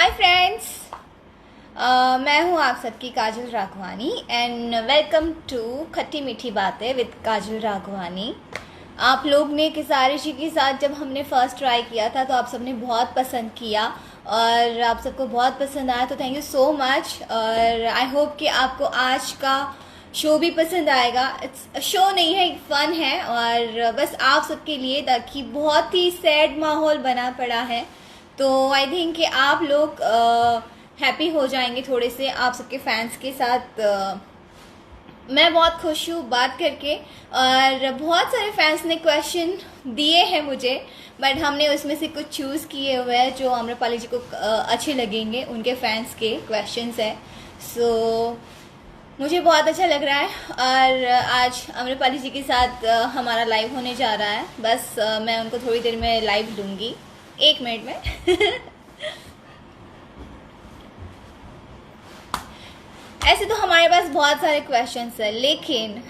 Hi friends. मैं हूँ आप सबकी काजल राघवानी एंड वेलकम टू खट्टी मीठी बातें विद काजल राघवानी। आप लोग ने किसारी जी के साथ जब हमने फर्स्ट ट्राई किया था तो आप सबने बहुत पसंद किया और आप सबको बहुत पसंद आया, तो थैंक यू सो मच। और आई होप कि आपको आज का शो भी पसंद आएगा। इट्स शो नहीं है, एक फन है और बस आप सबके लिए, ताकि बहुत ही सैड माहौल बना पड़ा है तो आई थिंक कि आप लोग हैप्पी हो जाएंगे थोड़े से आप सबके फैंस के साथ। मैं बहुत खुश हूँ बात करके और बहुत सारे फैंस ने क्वेश्चन दिए हैं मुझे, बट हमने उसमें से कुछ चूज़ किए हुए हैं जो आम्रपाली जी को अच्छे लगेंगे, उनके फैंस के क्वेश्चंस है। सो मुझे बहुत अच्छा लग रहा है और आज आम्रपाली जी के साथ हमारा लाइव होने जा रहा है। बस मैं उनको थोड़ी देर में लाइव लूँगी, 1 मिनट में। ऐसे तो हमारे पास बहुत सारे क्वेश्चंस हैं, लेकिन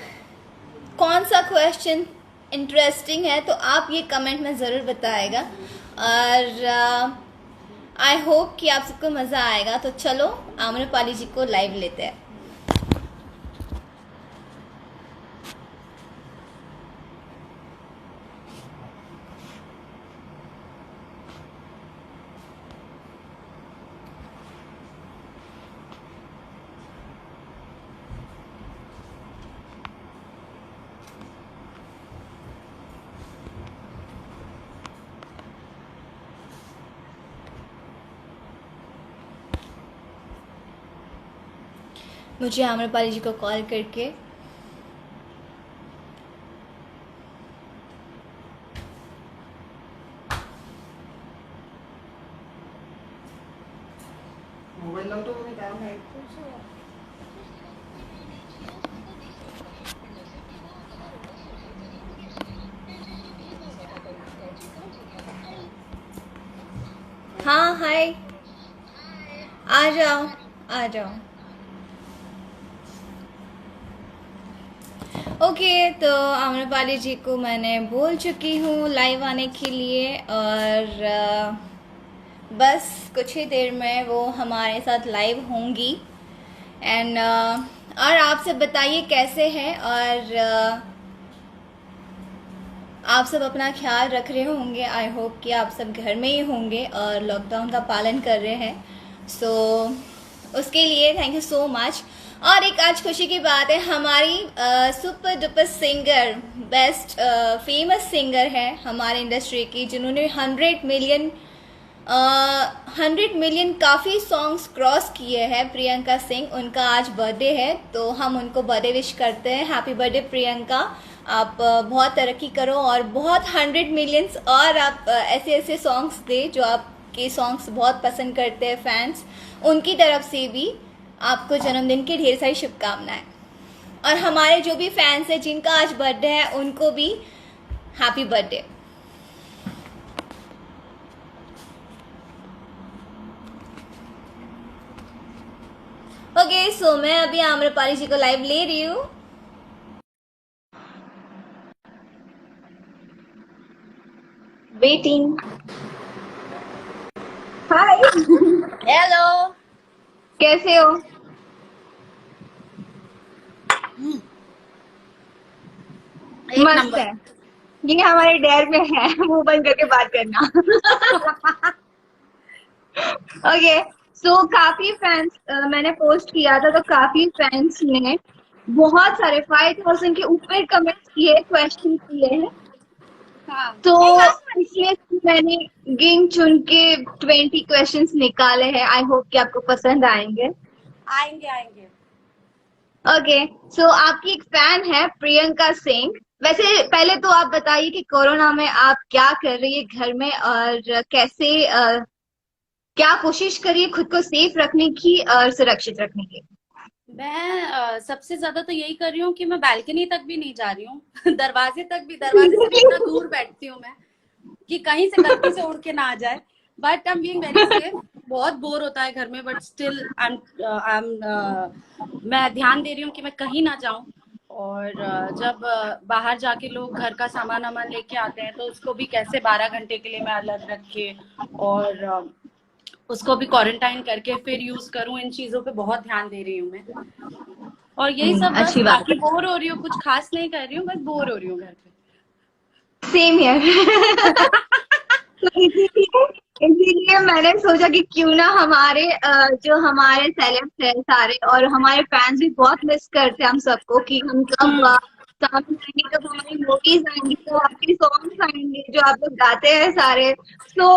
कौन सा क्वेश्चन इंटरेस्टिंग है तो आप ये कमेंट में ज़रूर बताएगा और आई होप कि आप सबको मज़ा आएगा। तो चलो आम्रपाली जी को लाइव लेते हैं। मुझे आम्रपाली जी को कॉल करके मोबाइल लावतो मी काय माहित. हाँ हाय, आ जाओ आ जाओ। ओके, तो आम्रपाली जी को मैंने बोल चुकी हूँ लाइव आने के लिए और बस कुछ ही देर में वो हमारे साथ लाइव होंगी। एंड और आप सब बताइए कैसे हैं और आप सब अपना ख्याल रख रहे होंगे। आई होप कि आप सब घर में ही होंगे और लॉकडाउन का पालन कर रहे हैं। सो उसके लिए थैंक यू सो मच। और एक आज खुशी की बात है, हमारी super duper singer, best famous singer है हमारे इंडस्ट्री की, जिन्होंने 100 मिलियन काफ़ी सॉन्ग्स क्रॉस किए हैं, प्रियंका सिंह। उनका आज बर्थडे है तो हम उनको बर्थडे विश करते हैं। हैप्पी बर्थडे प्रियंका, आप बहुत तरक्की करो और बहुत 100 मिलियंस और आप ऐसे ऐसे सॉन्ग्स दे जो आपके सॉन्ग्स बहुत पसंद करते हैं फैंस। उनकी तरफ से भी आपको जन्मदिन की ढेर सारी शुभकामनाएं। और हमारे जो भी फैंस हैं जिनका आज बर्थडे है उनको भी हैप्पी बर्थडे। ओके, सो मैं अभी आम्रपाली जी को लाइव ले रही हूँ। वेटिंग। हाय। हेलो। कैसे हो? एक मस्त नंबर। है। ये हमारे डेयर में है, मुंह बंद करके बात करना। ओके, सो काफी फैंस, मैंने पोस्ट किया था तो काफी फैंस ने बहुत सारे 5000 के ऊपर कमेंट्स किए, क्वेश्चन किए हैं। हाँ। तो इसमें से मैंने गिन चुन के 20 क्वेश्चंस निकाले हैं। आई होप कि आपको पसंद आएंगे। आएंगे आएंगे। ओके, सो आपकी एक फैन है प्रियंका सिंह। वैसे पहले तो आप बताइए कि कोरोना में आप क्या कर रही है घर में और कैसे क्या कोशिश करिए खुद को सेफ रखने की और सुरक्षित रखने की। मैं सबसे ज्यादा तो यही कर रही हूँ कि मैं बालकनी तक भी नहीं जा रही हूँ। दरवाजे से भी इतना दूर बैठती हूँ मैं कि कहीं से गलती से उड़ के ना आ जाए। But I am being very safe. बहुत बोर होता है घर में, बट स्टिल मैं ध्यान दे रही हूँ कि मैं कहीं ना जाऊं। और जब बाहर जाके लोग घर का सामान वामान लेके आते हैं तो उसको भी कैसे 12 घंटे के लिए मैं अलग रख के और उसको भी क्वारंटाइन करके फिर यूज करूं, इन चीजों पे बहुत ध्यान दे रही हूँ मैं। और यही सब, बस अच्छी बात बाकी बोर हो रही हूँ, कुछ खास नहीं कर रही हूँ, बस बोर हो रही हूँ घर है, सेम हियर। तो इसीलिए मैंने सोचा कि क्यों ना हमारे जो हमारे सेलेब्स है सारे और हमारे फैंस भी बहुत मिस करते हैं हम सबको, कि हम कब पे। सामने आएंगे, कब हमारी मूवीज आएंगी, कब आपके सॉन्ग्स आएंगे जो आप लोग गाते हैं सारे। तो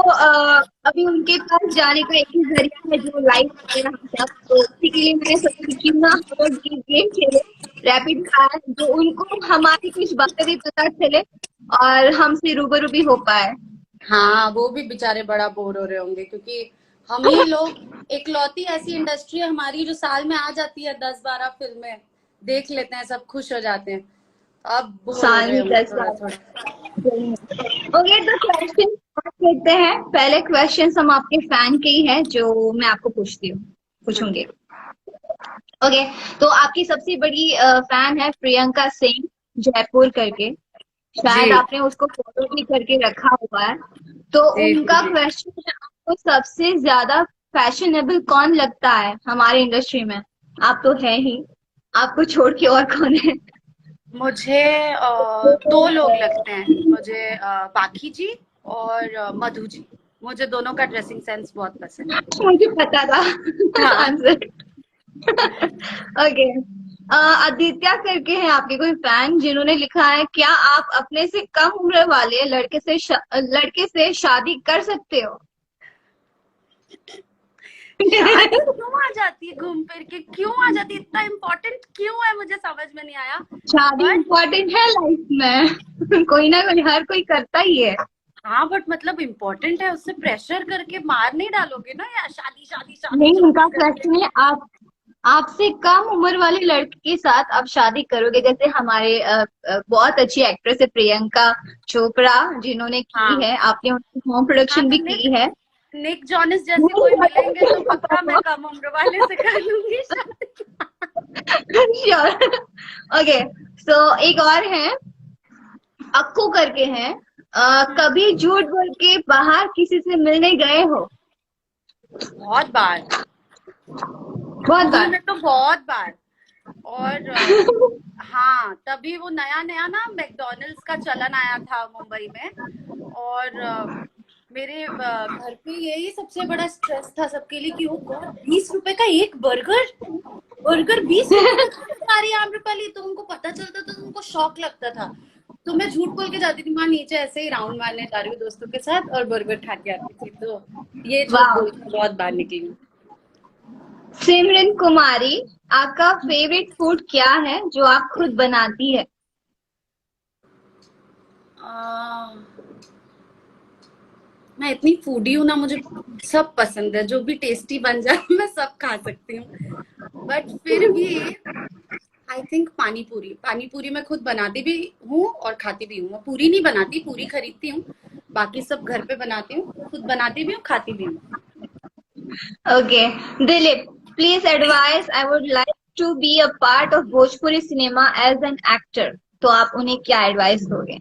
अभी उनके पास जाने का एक ही जरिया है जो लाइव आते हैं हम सब। तो इसी के लिए मैंने सोचा कि क्यों ना हम लोग ये गेम खेले, रैपिड फायर, जो उनको हमारी कुछ बातें भी पता चले और हमसे रूबरू भी हो पाए। हाँ, वो भी बेचारे बड़ा बोर हो रहे होंगे, क्योंकि हम ही लोग इकलौती ऐसी इंडस्ट्री है हमारी जो साल में आ जाती है 10-12 फिल्में, देख लेते हैं, सब खुश हो जाते हैं। अब बोर हो साल रहे में होंगे 10 थोड़ा बार। थोड़ा। ओके, तो क्वेश्चन करते हैं। पहले क्वेश्चन हम आपके फैन के ही हैं जो मैं आपको पूछूंगी। ओके, तो आपकी सबसे बड़ी फैन है प्रियंका सिंह, जयपुर करके। शायद जी आपने उसको फॉलो भी करके रखा हुआ है। तो जी जी उनका जी। क्वेश्चन है, आपको सबसे ज्यादा फैशनेबल कौन लगता है हमारे इंडस्ट्री में? आप तो है ही, आपको छोड़ के और कौन है? मुझे दो लोग लगते हैं, मुझे पाखी जी और मधु जी। मुझे दोनों का ड्रेसिंग सेंस बहुत पसंद मुझे पता था है। हाँ। आंसर। ओके, आदित्य करके हैं आपके कोई फैन, जिन्होंने लिखा है, क्या आप अपने से कम उम्र वाले लड़के से शादी कर सकते हो? शादी क्यों आ जाती है घूम फिर के, क्यों आ जाती है, इतना इम्पोर्टेंट क्यों है, मुझे समझ में नहीं आया। शादी बट इम्पोर्टेंट है लाइफ में। कोई ना कोई, हर कोई करता ही है। हाँ, बट मतलब इम्पोर्टेंट है, उससे प्रेशर करके मार नहीं डालोगे ना यार, शादी शादी शादी नहीं, शादी उनका करके। क्वेश्चन है, आप आपसे कम उम्र वाले लड़के के साथ आप शादी करोगे? जैसे हमारे बहुत अच्छी एक्ट्रेस है प्रियंका चोपड़ा, जिन्होंने की हाँ है, आपने उनकी होम हाँ, प्रोडक्शन तो भी निक की है। निक जॉनस जैसे कोई मिलेंगे तो पक्का मैं नहीं, कम उम्र वाले से कर लूंगी शादी। श्योर। ओके, सो एक और है, अक्कू करके हैं, कभी झूठ बोल के बाहर किसी से मिलने गए हो? बहुत बार, बहुत स्कूल बार। में तो बहुत बार। और हाँ, तभी वो नया नया ना मैकडॉनल्ड्स का चलन आया था मुंबई में। और मेरे घर पे यही सबसे बड़ा स्ट्रेस था सबके लिए कि ओ गॉड, 20 रुपए का एक बर्गर, बर्गर 20 रुपए का कितने सारी आम्रपाली, तो उनको पता चलता था तो उनको शौक लगता था। तो मैं झूठ बोल के जाती थी, माँ नीचे ऐसे ही राउंड मारने जा रही हूँ दोस्तों के साथ, और बर्गर खा के आती थी। तो ये झूठ वाह। बोल के बहुत बार निकली हूँ। सिमरन कुमारी, आपका फेवरेट फूड क्या है जो आप खुद बनाती है? आ, मैं इतनी फूडी हूँ ना, मुझे सब पसंद है, जो भी टेस्टी बन जाए मैं सब खा सकती हूँ। बट फिर भी आई थिंक पानी पूरी, पानी पूरी मैं खुद बनाती भी हूँ और खाती भी हूँ। मैं पूरी नहीं बनाती, पूरी खरीदती हूँ, बाकी सब घर पे बनाती हूँ, खुद बनाती भी हूँ, खाती भी हूँ। Okay, Dilip, please advice, I would like to be a part of Bhojpuri cinema as an actor. तो आप उन्हें क्या एडवाइस दोगे?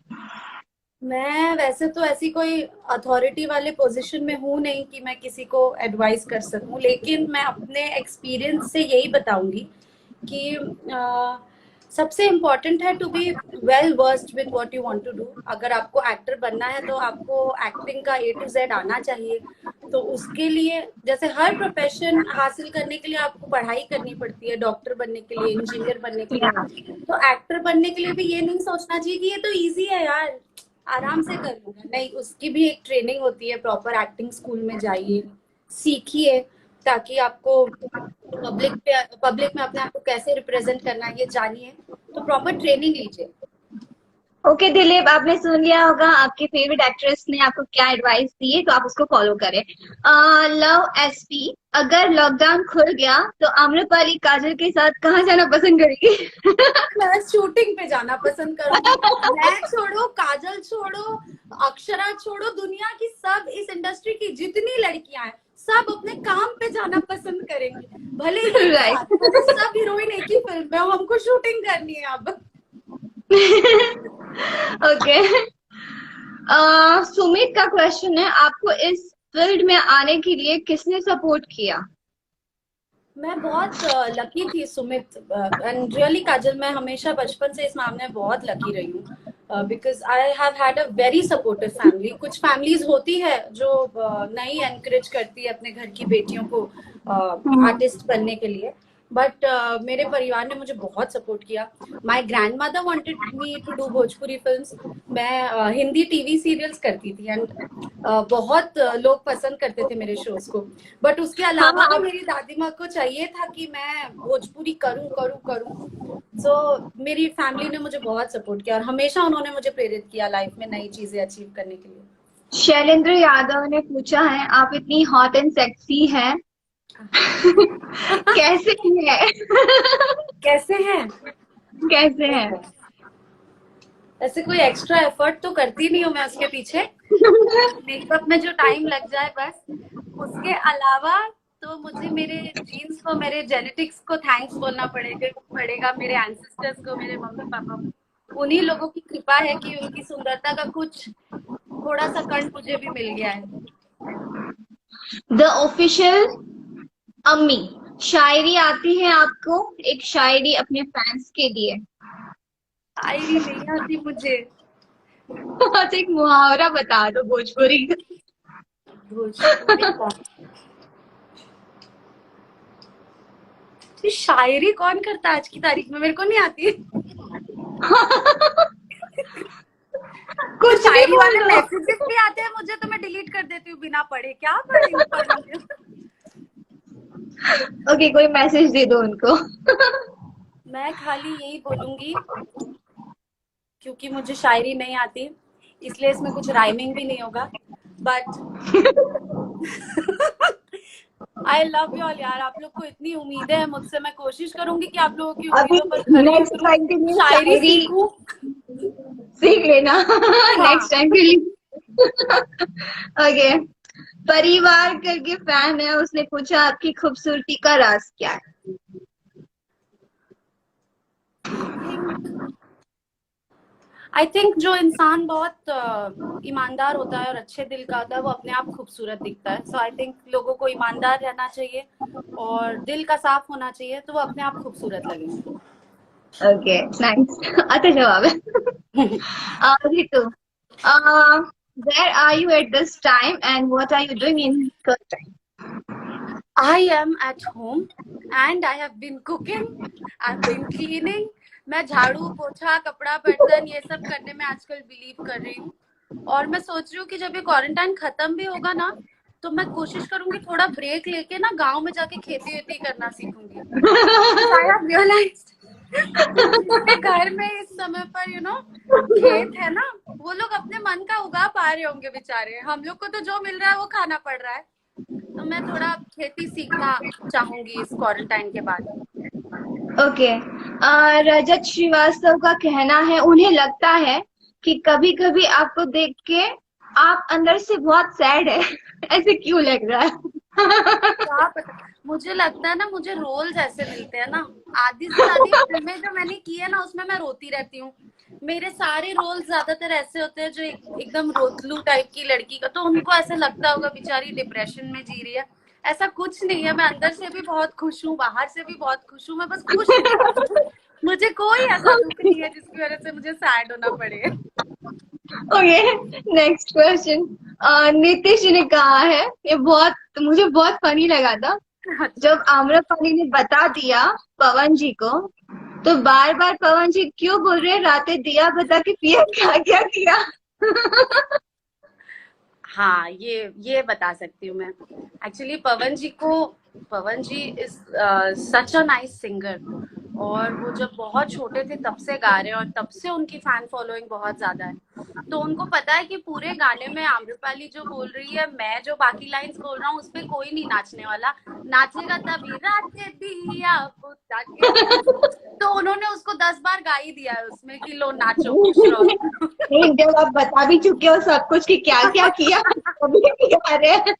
मैं वैसे तो ऐसी कोई अथॉरिटी वाले पोजीशन में हूँ नहीं कि मैं किसी को एडवाइस कर सकूं, लेकिन मैं अपने एक्सपीरियंस से यही बताऊंगी कि सबसे इम्पोर्टेंट है to be well versed with what you want to do. अगर आपको एक्टर बनना है तो आपको एक्टिंग का A to Z आना चाहिए। तो उसके लिए जैसे हर प्रोफेशन हासिल करने के लिए आपको पढ़ाई करनी पड़ती है, डॉक्टर बनने के लिए, इंजीनियर बनने के लिए। तो एक्टर बनने के लिए भी ये नहीं सोचना चाहिए कि ये तो इजी है यार, आराम से कर लूंगा। नहीं, उसकी भी एक ट्रेनिंग होती है, प्रॉपर एक्टिंग स्कूल में जाइए, सीखिए, ताकि आपको पब्लिक में अपने आप को कैसे रिप्रेजेंट करना है ये जानिए। तो प्रॉपर ट्रेनिंग लीजिए। ओके दिलीप, आपने सुन लिया होगा आपके फेवरेट एक्ट्रेस ने आपको क्या एडवाइस दी है, तो आप उसको फॉलो करें। लव एसपी, अगर लॉकडाउन खुल गया तो आम्रपाली काजल के साथ कहाँ जाना पसंद करेगी? मैं शूटिंग पे जाना पसंद करूंगी। मैं छोड़ो, काजल छोड़ो, अक्षरा छोड़ो, दुनिया की सब, इस इंडस्ट्री की जितनी लड़कियां हैं सब अपने काम पे जाना पसंद करेंगी। भले एक राइट। साथ, भले सब हीरोइन एक ही फिल्म में हो, हमको शूटिंग करनी है अब। ओके, सुमित का क्वेश्चन है, आपको इस फील्ड में आने के लिए किसने सपोर्ट किया? मैं बहुत लकी थी सुमित एंड रियली काजल, मैं हमेशा बचपन से इस मामले में बहुत लकी रही हूँ because I have had a very supportive family. कुछ फैमिलीज होती है जो नहीं एनकरेज करती है अपने घर की बेटियों को आर्टिस्ट बनने के लिए, बट मेरे परिवार ने मुझे बहुत सपोर्ट किया। My grandmother wanted me to do Bhojpuri film. मैं हिंदी टीवी सीरियल्स करती थी एंड बहुत लोग पसंद करते थे मेरे शोज को, बट उसके अलावा भी हाँ, मेरी दादी माँ को चाहिए था कि मैं भोजपुरी करूं करूं करूं। सो मेरी फैमिली ने मुझे बहुत सपोर्ट किया और हमेशा उन्होंने मुझे प्रेरित किया लाइफ में नई चीजें अचीव करने के लिए। शैलेंद्र यादव ने पूछा है, आप इतनी हॉट एंड सेक्सी हैं, कैसे है? कैसे हैं? कैसे हैं? ऐसे कोई एक्स्ट्रा एफर्ट तो करती नहीं हूँ मैं उसके पीछे, मेकअप में जो टाइम लग जाए बस। उसके अलावा तो मुझे मेरे जीन्स को, मेरे जेनेटिक्स को थैंक्स बोलना पड़ेगा, मेरे एंसेस्टर्स को, मेरे मम्मी पापा को। उन्हीं लोगों की कृपा है कि उनकी सुंदरता का कुछ थोड़ा सा कण मुझे भी मिल गया है। द ऑफिशियल अम्मी, शायरी आती है आपको? एक शायरी अपने फैंस के लिए। शायरी नहीं आती मुझे। बस एक मुहावरा बता दो भोजपुरी का। भोजपुरी का ये शायरी कौन करता है आज की तारीख में, मेरे को नहीं आती। तो कुछ भी शायरी बोल वाले दो। मैसेजेस भी आते हैं मुझे तो मैं डिलीट कर देती हूँ बिना पढ़े। क्या पढ़ूंगी? ओके, कोई मैसेज दे दो उनको। मैं खाली यही बोलूंगी, क्योंकि मुझे शायरी नहीं आती इसलिए इसमें कुछ राइमिंग भी नहीं होगा, but I love you all यार। आप लोग को इतनी उम्मीदें हैं मुझसे, मैं कोशिश करूंगी कि आप लोगों की अभी उम्मीदों पर खरी नेक्स्ट उतरूं, टाइम के लिए शायरी शायरी सीखूं। सीख लेना। हाँ, नेक्स्ट टाइम के लिए। ओके, परिवार करके फैन है, उसने पूछा आपकी खूबसूरती का राज क्या है? आई थिंक जो इंसान बहुत ईमानदार होता है और अच्छे दिल का होता है वो अपने आप खूबसूरत दिखता है। सो आई थिंक लोगों को ईमानदार रहना चाहिए और दिल का साफ होना चाहिए तो वो अपने आप खूबसूरत लगेंगे। Okay, nice. अच्छा जवाब है। Ritu, where are you at this time and what are you doing in current time? I am at home and I have been cooking, I've been cleaning। मैं झाड़ू पोछा कपड़ा बर्तन ये सब करने में आजकल बिलीव कर रही हूँ और मैं सोच रही हूँ कि जब ये क्वारंटाइन खत्म भी होगा ना तो मैं कोशिश करूंगी थोड़ा ब्रेक लेके ना गांव में जाके खेती वेती करना सीखूंगी। I have realized जिसके घर में इस समय पर खेत है ना, वो लोग अपने मन का उगा पा रहे होंगे बेचारे। हम लोग को तो जो मिल रहा है वो खाना पड़ रहा है। तो मैं थोड़ा खेती सीखना चाहूंगी इस क्वारंटाइन के बाद। ओके, रजत श्रीवास्तव का कहना है, उन्हें लगता है कि कभी कभी आपको देख के आप अंदर से बहुत सैड है। ऐसे क्यों लग रहा है? क्या पता, मुझे लगता है ना मुझे रोल्स ऐसे मिलते हैं ना, आधी से ज्यादा फिल्में जो मैंने की है ना उसमें मैं रोती रहती हूँ। मेरे सारे रोल्स ज्यादातर ऐसे होते हैं जो एकदम रोतलू टाइप की लड़की का, तो उनको ऐसे लगता होगा बेचारी डिप्रेशन में जी रही है। ऐसा कुछ नहीं है, मैं अंदर से भी बहुत खुश हूँ, बाहर से भी बहुत खुश हूँ, मैं बस खुश हूँ। मुझे कोई ऐसा दुख नहीं है जिसकी वजह से मुझे सैड होना पड़े। Okay, next question. Nitish ji ने कहा है, ये बहुत मुझे बहुत फनी लगा था, जब आम्रपाली ने बता दिया पवन जी को, तो बार बार पवन जी क्यों बोल रहे हैं रातें दिया बता के पिया क्या क्या किया? हाँ, ये बता सकती हूँ मैं। Actually Pawan ji is such a nice singer और वो जब बहुत छोटे थे तब से गा रहे हैं और तब से उनकी फैन फॉलोइंग बहुत ज्यादा है। तो उनको पता है कि पूरे गाने में आम्रपाली जो बोल रही है, मैं जो बाकी लाइंस बोल रहा हूँ उस पे कोई नहीं नाचने वाला, नाचेगा तभी रात दिया बुता के। तो उन्होंने उसको 10 बार गा ही दिया है उसमें कि लो नाचो खुश रहो। नहीं, जब आप बता भी चुके हो सब कुछ कि क्या क्या किया, अभी भी गा रहे हैं।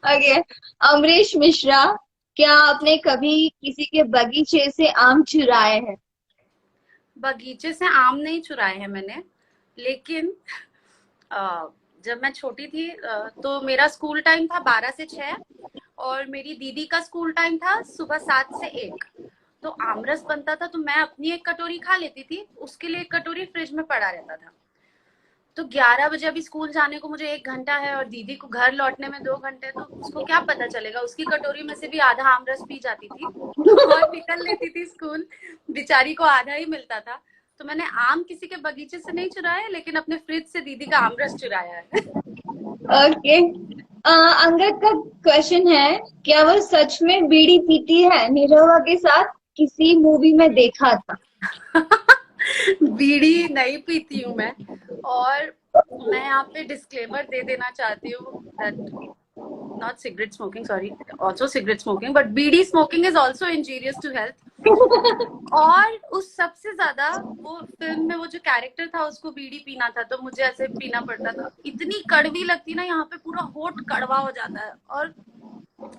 ओके, अमरीश मिश्रा, क्या आपने कभी किसी के बगीचे से आम चुराए हैं? बगीचे से आम नहीं चुराए हैं मैंने, लेकिन जब मैं छोटी थी तो मेरा स्कूल टाइम था 12 से 6 और मेरी दीदी का स्कूल टाइम था सुबह 7 से 1। तो आमरस बनता था तो मैं अपनी एक कटोरी खा लेती थी, उसके लिए एक कटोरी फ्रिज में पड़ा रहता था। तो 11 बजे अभी स्कूल जाने को मुझे 1 घंटा है और दीदी को घर लौटने में 2 घंटे, तो उसको क्या पता चलेगा, उसकी कटोरी में से भी आधा आमरस पी जाती थी और निकल लेती थी स्कूल। बेचारी को आधा ही मिलता था। तो मैंने आम किसी के बगीचे से नहीं चुराया, लेकिन अपने फ्रिज से दीदी का आमरस चुराया है। ओके। अंगद का क्वेश्चन है, क्या वो सच में बीड़ी पीती है? निरहुआ के साथ किसी मूवी में देखा था। बीड़ी नहीं पीती हूँ मैं, और मैं यहाँ पे डिस्क्लेमर दे देना चाहती हूँ that not cigarette smoking, sorry, also cigarette smoking, but bidi smoking is also injurious to health। और उस सबसे ज्यादा वो फिल्म में वो जो कैरेक्टर था उसको बीड़ी पीना था, तो मुझे ऐसे पीना पड़ता था। इतनी कड़वी लगती ना, यहाँ पे पूरा होठ कड़वा हो जाता है। और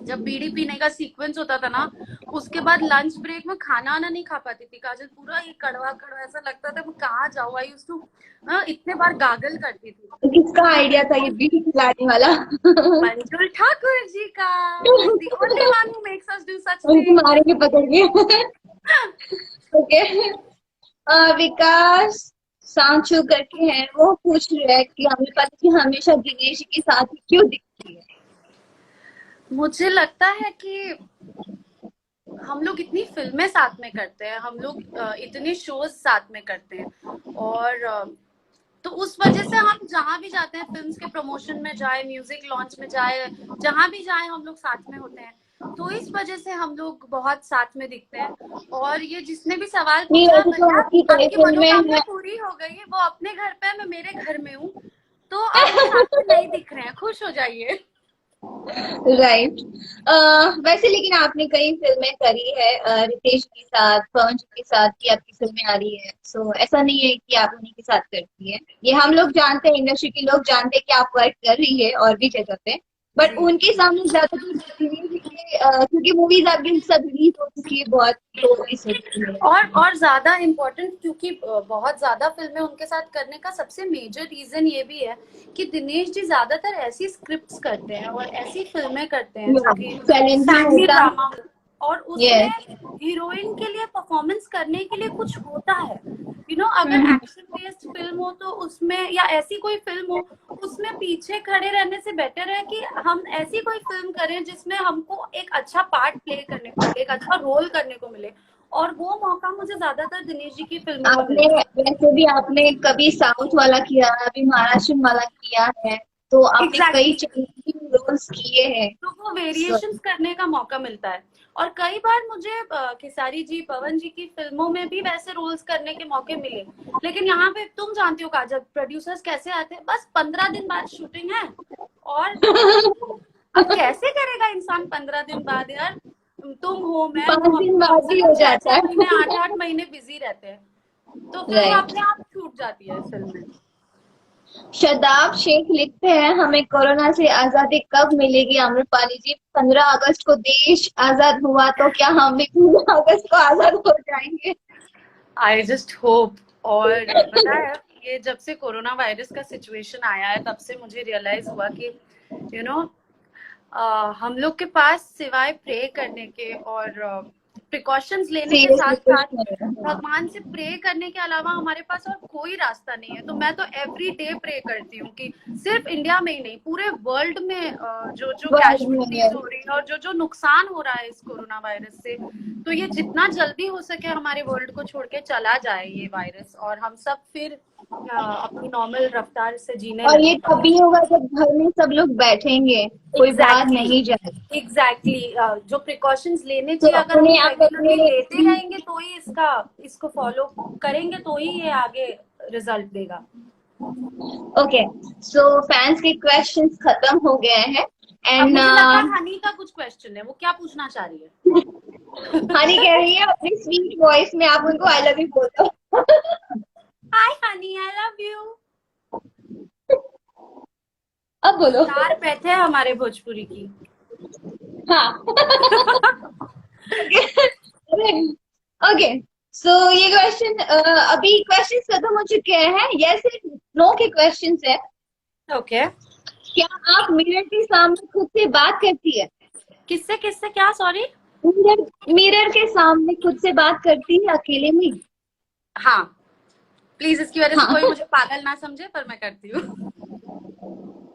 जब बीड़ी पीने का सीक्वेंस होता था ना, उसके बाद लंच ब्रेक में खाना आना नहीं खा पाती थी काजल, पूरा ये कड़वा कड़वा ऐसा लगता था मैं कहाँ जाऊँ। आई यूज्ड टू इतने बार गागल करती थी। किसका आइडिया था ये बीड़ी पिलाने वाला? मंजुल ठाकुर जी का, who is the only one who makes us do such उनको things। मारेंगे पकड़ के। ओके। विकास सांचू करके हैं, वो पूछ रहे हैं कि हमें पता कि हमेशा दिनेश के साथ ही क्यों दिखती है। मुझे लगता है कि हम लोग इतनी फिल्में साथ में करते हैं, हम लोग इतने शोज साथ में करते हैं, और तो उस वजह से हम जहाँ भी जाते हैं, फिल्म्स के प्रमोशन में जाए, म्यूजिक लॉन्च में जाए, जहाँ भी जाए हम लोग साथ में होते हैं। तो इस वजह से हम लोग बहुत साथ में दिखते हैं। और ये जिसने भी सवाल नहीं, पूछा, वैसे तो आपकी कई आपकी फिल्में मनोकामना हैं। पूरी हो गई है। वो अपने घर पे है, मैं मेरे घर में हूँ, तो अब हम साथ में नहीं दिख रहे हैं, खुश हो जाइए। राइट। वैसे लेकिन आपने कई फिल्में करी है रितेश के साथ, पवन जी के साथ की आपकी फिल्में आ रही है, सो ऐसा नहीं है कि आप उन्हीं के साथ करती है। ये हम लोग जानते हैं, इंडस्ट्री के लोग जानते हैं कि आप वर्क कर रही है और भी जगह पे, बट उनके सामने ज्यादातर क्योंकि मूवीज आपकी सब रिलीज हो चुकी है बहुत, तो इस वजह से। और ज्यादा इम्पोर्टेंट, क्योंकि बहुत ज्यादा फिल्में उनके साथ करने का सबसे मेजर रीजन ये भी है कि दिनेश जी ज्यादातर ऐसी स्क्रिप्ट्स करते हैं और ऐसी फिल्में करते हैं जो कि चैलेंजिंग फैमिली होता ड्रामा हो, और उसमें है। हीरोइन के लिए परफॉर्मेंस करने के लिए कुछ होता है। अगर एक्शन बेस्ड फिल्म हो तो उसमें, या ऐसी कोई फिल्म हो उसमें पीछे खड़े रहने से बेटर है कि हम ऐसी कोई फिल्म करें जिसमें हमको एक अच्छा पार्ट प्ले करने को मिले, एक अच्छा रोल करने को मिले। और वो मौका मुझे ज्यादातर दिनेश जी की फिल्मों में आपने मिलता है। वैसे भी आपने कभी साउथ वाला किया, अभी महाराष्ट्र वाला किया है, तो आपने कई एग्जैक्टली, चैलेंजिंग रोल्स किए हैं। तो वो वेरिएशंस करने का मौका मिलता है। और कई बार मुझे खेसारी जी, पवन जी की फिल्मों में भी वैसे रोल्स करने के मौके मिले। लेकिन यहाँ पे तुम जानती हो काजल, प्रोड्यूसर्स कैसे आते हैं, बस 15 दिन बाद शूटिंग है, और अब कैसे करेगा इंसान 15 दिन बाद यार। तुम हो, मैं 5 हूँ, दिन कम बाद से भी कम हो छह जाता छह है। महीने 8 8 महीने बिजी रहते हैं, तो फिर वो राइट। अपने आप छूट जाती है फिल्म। शदाब शेख लिखते हैं, हमें कोरोना से आजादी कब मिलेगी आम्रपाली जी? 15 अगस्त को देश आजाद हुआ, तो क्या हम भी 15 अगस्त को आजाद हो जाएंगे? I just hope. और पता है, ये जब से कोरोना वायरस का सिचुएशन आया है तब से मुझे रियलाइज हुआ कि यू नो हम लोग के पास सिवाय प्रे करने के और प्रिकॉशंस लेने के साथ सीरियसली कुछ साथ नहीं है। भगवान से प्रे करने के अलावा हमारे पास और कोई रास्ता नहीं है। तो मैं तो एवरी डे प्रे करती हूँ कि सिर्फ इंडिया में ही नहीं, पूरे वर्ल्ड में जो जो वर्ल्ड में कैजुअलिटीज हो रही है और जो जो नुकसान हो रहा है इस कोरोना वायरस से, तो ये जितना जल्दी हो सके हमारे वर्ल्ड को छोड़ के चला जाए ये वायरस, और हम सब फिर अपनी नॉर्मल रफ्तार से जीने और ये लगे। तभी होगा जब घर में सब लोग बैठेंगे, कोई बाहर नहीं जाएगा। एग्जैक्टली जो प्रिकॉशंस लेने तो चाहिए अगर हम अपने आप रेगुलरली अपने लेते रहेंगे तो ही इसको फॉलो करेंगे तो ही ये आगे रिजल्ट देगा। ओके, सो फैंस के क्वेश्चंस खत्म हो गए हैं अब एंड मुझे लगा हनी का कुछ क्वेश्चन है, वो क्या पूछना चाह रही है? हनी कह रही है अपनी स्वीट वॉइस में आप उनको आई लव यू बोल दो। हाय हनी, आई लव यू। अब बोलो। स्टार पेट है हमारे भोजपुरी की। हाँ। ओके, सो ये क्वेश्चन अभी क्वेश्चंस खत्म हो चुके हैं, यस नो के क्वेश्चंस है। ओके। क्या आप मिरर के सामने खुद से बात करती है? किससे किससे क्या, सॉरी? मिरर मिरर के सामने खुद से बात करती है अकेले में? हाँ, प्लीज इसकी वजह से हाँ। कोई मुझे पागल ना समझे, पर मैं करती हूँ।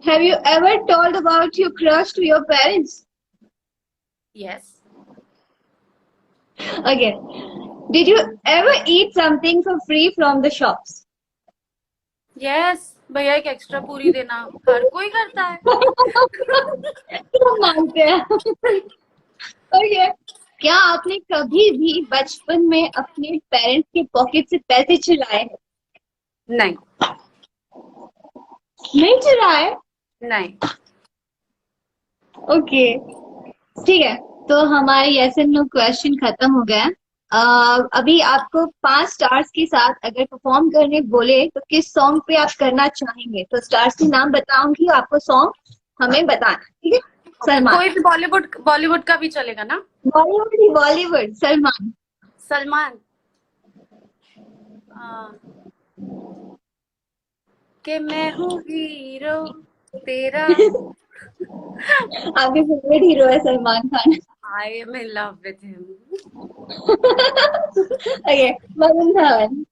Have you ever told about your crush to your parents? Yes. Okay. Did you ever eat something for free from the shops? Yes, भैया एक एक्स्ट्रा पूरी देना, हर कोई करता है। तो मानते हैं। Okay. क्या आपने कभी भी बचपन में अपने पेरेंट्स के पॉकेट से पैसे चुराए हैं? नहीं। नहीं चुराए? नहीं। ओके, ठीक है। तो हमारे यस एंड नो क्वेश्चन खत्म हो गया। अभी आपको 5 स्टार्स के साथ अगर परफॉर्म करने बोले तो किस सॉन्ग पे आप करना चाहेंगे? तो स्टार्स के नाम बताऊंगी, आपको सॉन्ग हमें बताना, ठीक है? सलमान। कोई भी बॉलीवुड, बॉलीवुड का भी चलेगा ना? बॉलीवुड ही बॉलीवुड। सलमान। सलमान। कि मैं हूँ हीरो तेरा। आपके फेवरेट हीरो है Salman Khan. I am in love with him. Okay, Varun Dhawan.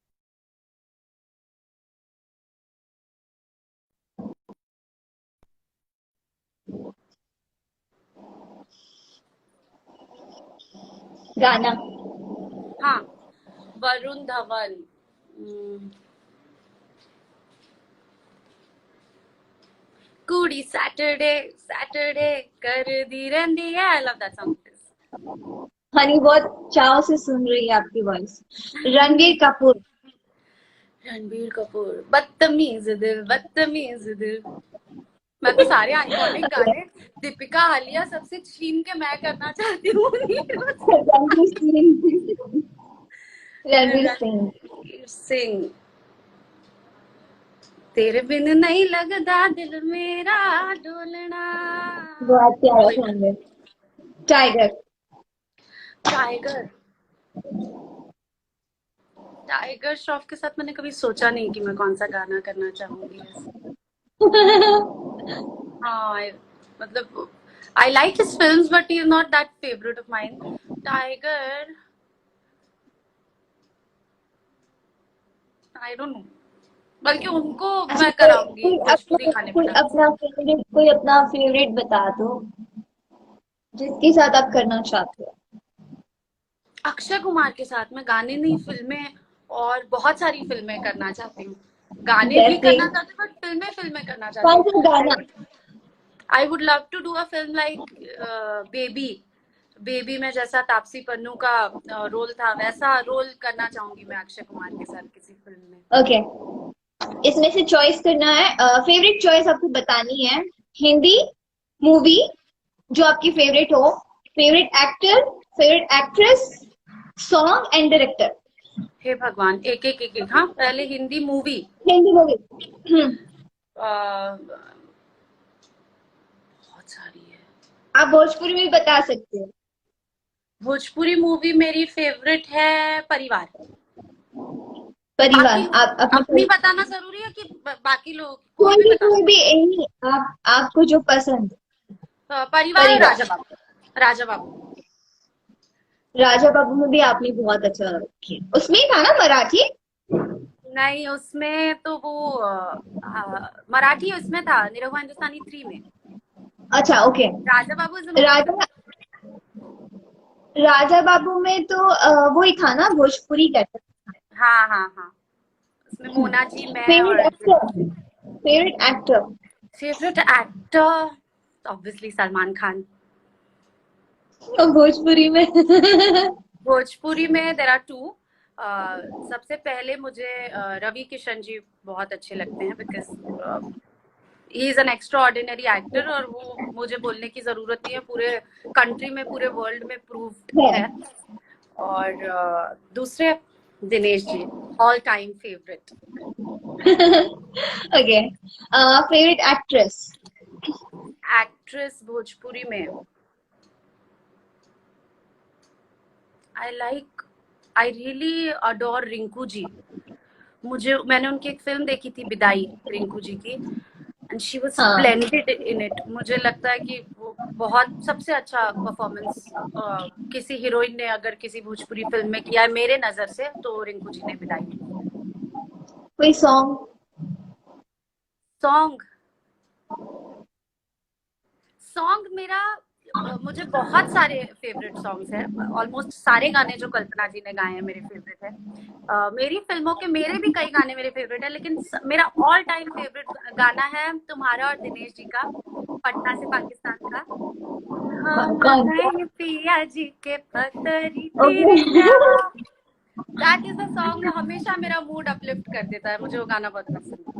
गाना। हाँ, वरुण धवन। कुड़ी सैटरडे सैटरडे कर दी रंदी है, I love that song. Honey बहुत चाव से सुन रही है आपकी वॉइस। रणबीर कपूर। रणबीर कपूर, बदतमीज दिल बदतमीज दिल। मैं तो सारे आइकॉनिक गाने दीपिका आलिया सबसे छीन के मैं करना चाहती हूँ। रणबीर सिंह। रणबीर सिंह। रणबीर सिंह। तेरे बिन नहीं लगदा दिल मेरा डोलना। बहुत प्यारा सॉन्ग है। टाइगर। टाइगर। टाइगर श्रॉफ के साथ मैंने कभी सोचा नहीं कि मैं कौन सा गाना करना चाहूंगी ऐसे। हाँ, मतलब I like his films but he is not that favourite of mine. Tiger, I don't no, बल्कि उनको अच्छा, मैं कराऊंगी भोजपुरी गाने बजा। कोई अपना फेवरेट बता दो जिसके साथ आप करना चाहते हो। अक्षय कुमार के साथ मैं गाने नहीं, फिल्में और बहुत सारी फिल्में करना चाहती हूँ। गाने भी जैसे करना चाहती हूँ, बट फिल्में फिल्में करना चाहती कौन हूँ। सा गाना? I would love to do a film like Baby. Baby में जैसा तापसी पन्नू का रोल था, वैसा रोल करना चाहूंगी मैं अक्षय कुमार के साथ किसी फिल्म में। ओके, इसमें से चॉइस करना है। फेवरेट चॉइस आपको बतानी है। हिंदी मूवी जो आपकी फेवरेट हो, favourite actor, favourite actress, song and director. हे भगवान, एक एक एक एक। हाँ, पहले हिंदी मूवी। हिंदी मूवी। बहुत सारी है। आप भोजपुरी में भी बता सकते हो। भोजपुरी मूवी मेरी फेवरेट है परिवार। परिवार। बाकी आप अपनी अपनी बताना जरूरी है कि बाकी लोग कोई भी बता कोई सकते? भी एनी, आप आपको जो पसंद। परिवार और परिवार। राजा बाबू। राजा बाबू। राजा बाबू में भी आपने बहुत अच्छा किया, उसमें ही था ना मराठी? नहीं, उसमें तो वो मराठी उसमें था, निरहुआ हिंदुस्तानी 3 में। अच्छा, okay. Raja Babu is movie film. Raja Raja Babu में तो वही था ना, भोजपुरी कैरेक्टर। हाँ हाँ हाँ, उसमें मोना जी, मैं फेवरेट और actor. Favourite actor. Favourite actor obviously Salman Khan. Bhojpuri में। भोजपुरी में देर आर टू। सबसे पहले मुझे रवि किशन जी बहुत अच्छे लगते हैं, because he is an extra ordinary actor, और वो मुझे बोलने की जरूरत नहीं है, पूरे कंट्री में, पूरे वर्ल्ड में प्रूव्ड है। और दूसरे Dinesh ji, all time favourite. Okay, favourite actress. Actress Bhojpuri में I really adore Rinku ji. मैंने उनकी एक फिल्म देखी थी, बिदाई, रिंकू जी की, एंड शी वाज हाँ। Splendid in it. मुझे लगता है कि वो बहुत सबसे अच्छा परफॉर्मेंस किसी हीरोइन ने अगर किसी भोजपुरी फिल्म में किया है मेरे नजर से, तो रिंकू जी ने विदाई ली। कोई सॉन्ग? सॉन्ग सॉन्ग मेरा मुझे बहुत सारे फेवरेट सॉन्ग्स हैं। ऑलमोस्ट सारे गाने जो कल्पना जी ने गाए हैं मेरे फेवरेट है। मेरी फिल्मों के मेरे भी कई गाने मेरे फेवरेट है, लेकिन मेरा ऑल टाइम फेवरेट गाना है तुम्हारा और दिनेश जी का, पटना से पाकिस्तान का। हम कौन? हैं पिया जी के पतरी ओके। तेरी नाव। दैट इज द सॉन्ग जो हमेशा मेरा मूड अपलिफ्ट कर देता है। मुझे वो गाना बहुत पसंद है।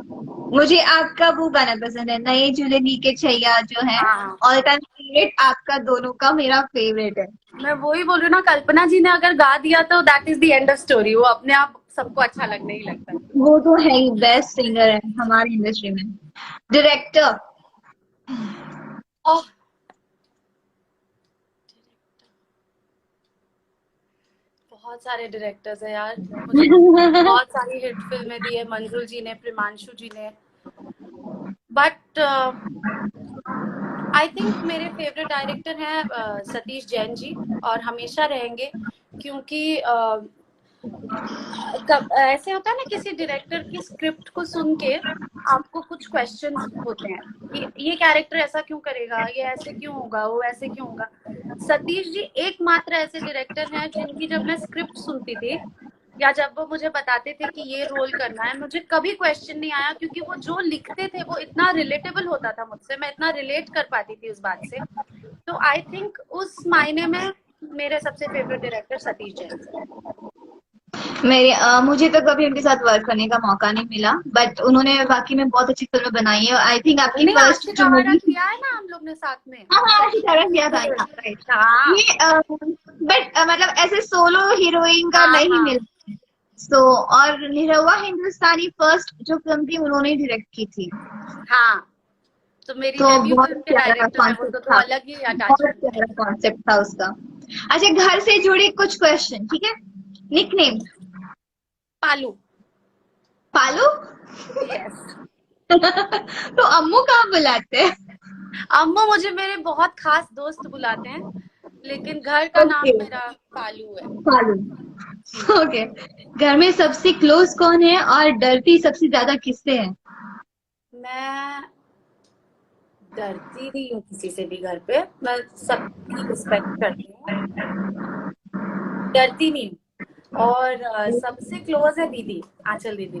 मुझे आपका वो गाना पसंद है, नए जुलेनी के छैया जो है, हाँ, ऑल टाइम फेवरेट। आपका दोनों का मेरा फेवरेट है। मैं वही बोल रही हूँ ना, कल्पना जी ने अगर गा दिया तो that is the end of story. वो अपने आप सबको अच्छा लगने ही लगता है। वो तो है ही, बेस्ट सिंगर है हमारी इंडस्ट्री में। डायरेक्टर? ओह, बहुत सारे डायरेक्टर्स है यार। मुझे बहुत सारी हिट फिल्में दी है मंजुल जी ने, प्रिमांशु जी ने, बट आई थिंक मेरे फेवरेट डायरेक्टर हैं सतीश जैन जी, और हमेशा रहेंगे। क्योंकि ऐसे होता है ना, किसी डायरेक्टर की स्क्रिप्ट को सुन के आपको कुछ क्वेश्चंस होते हैं कि ये कैरेक्टर ऐसा क्यों करेगा, ये ऐसे क्यों होगा, वो ऐसे क्यों होगा। सतीश जी एकमात्र ऐसे डायरेक्टर हैं जिनकी जब मैं स्क्रिप्ट सुनती थी या जब वो मुझे बताते थे कि ये रोल करना है, मुझे कभी क्वेश्चन नहीं आया, क्योंकि वो जो लिखते थे वो इतना रिलेटेबल होता था मुझसे, मैं इतना रिलेट कर पाती थी उस बात से। तो आई थिंक उस मायने में मेरे सबसे फेवरेट डायरेक्टर सतीश जैन है। मुझे तो कभी उनके साथ वर्क करने का मौका नहीं मिला, बट उन्होंने बाकी में बहुत अच्छी फिल्में बनाई है। आई थिंक आपकी नहीं, फर्स्ट आशिक जो आवारा मूवी थी, किया है ना हम लोग ने साथ में। हाँ हाँ, अच्छी तरह किया था। राइट। हाँ ये बट मतलब ऐसे सोलो हीरोइन का हाँ नहीं हाँ मिला। सो और निरहुआ हिंदुस्तानी फर्स्ट जो फिल्म थी उन्होंने डायरेक्ट की थी, हाँ, तो मेरी तो डेब्यू बहुत फिल्म के प्यारा डायरेक्टर है वो, कॉन्सेप्ट तो था। अलग ही बहुत अटैचमेंट है। प्यारा कॉन्सेप्ट था उसका। अच्छा, घर से जुड़े कुछ क्वेश्चन, ठीक है? निकनेम? पालू। पालू? यस। तो अम्मू कहाँ बुलाते हैं? अम्मू मुझे मेरे बहुत खास दोस्त बुलाते हैं, लेकिन घर का नाम ओके, मेरा पालू है। पालू। ओके। घर में सबसे क्लोज कौन है और डरती सबसे ज्यादा किससे है? मैं डरती नहीं हूँ किसी से भी घर पे, मैं सबकी रिस्पेक्ट करती हूँ, डरती नहीं हूँ। और सबसे क्लोज है दीदी, आंचल दीदी।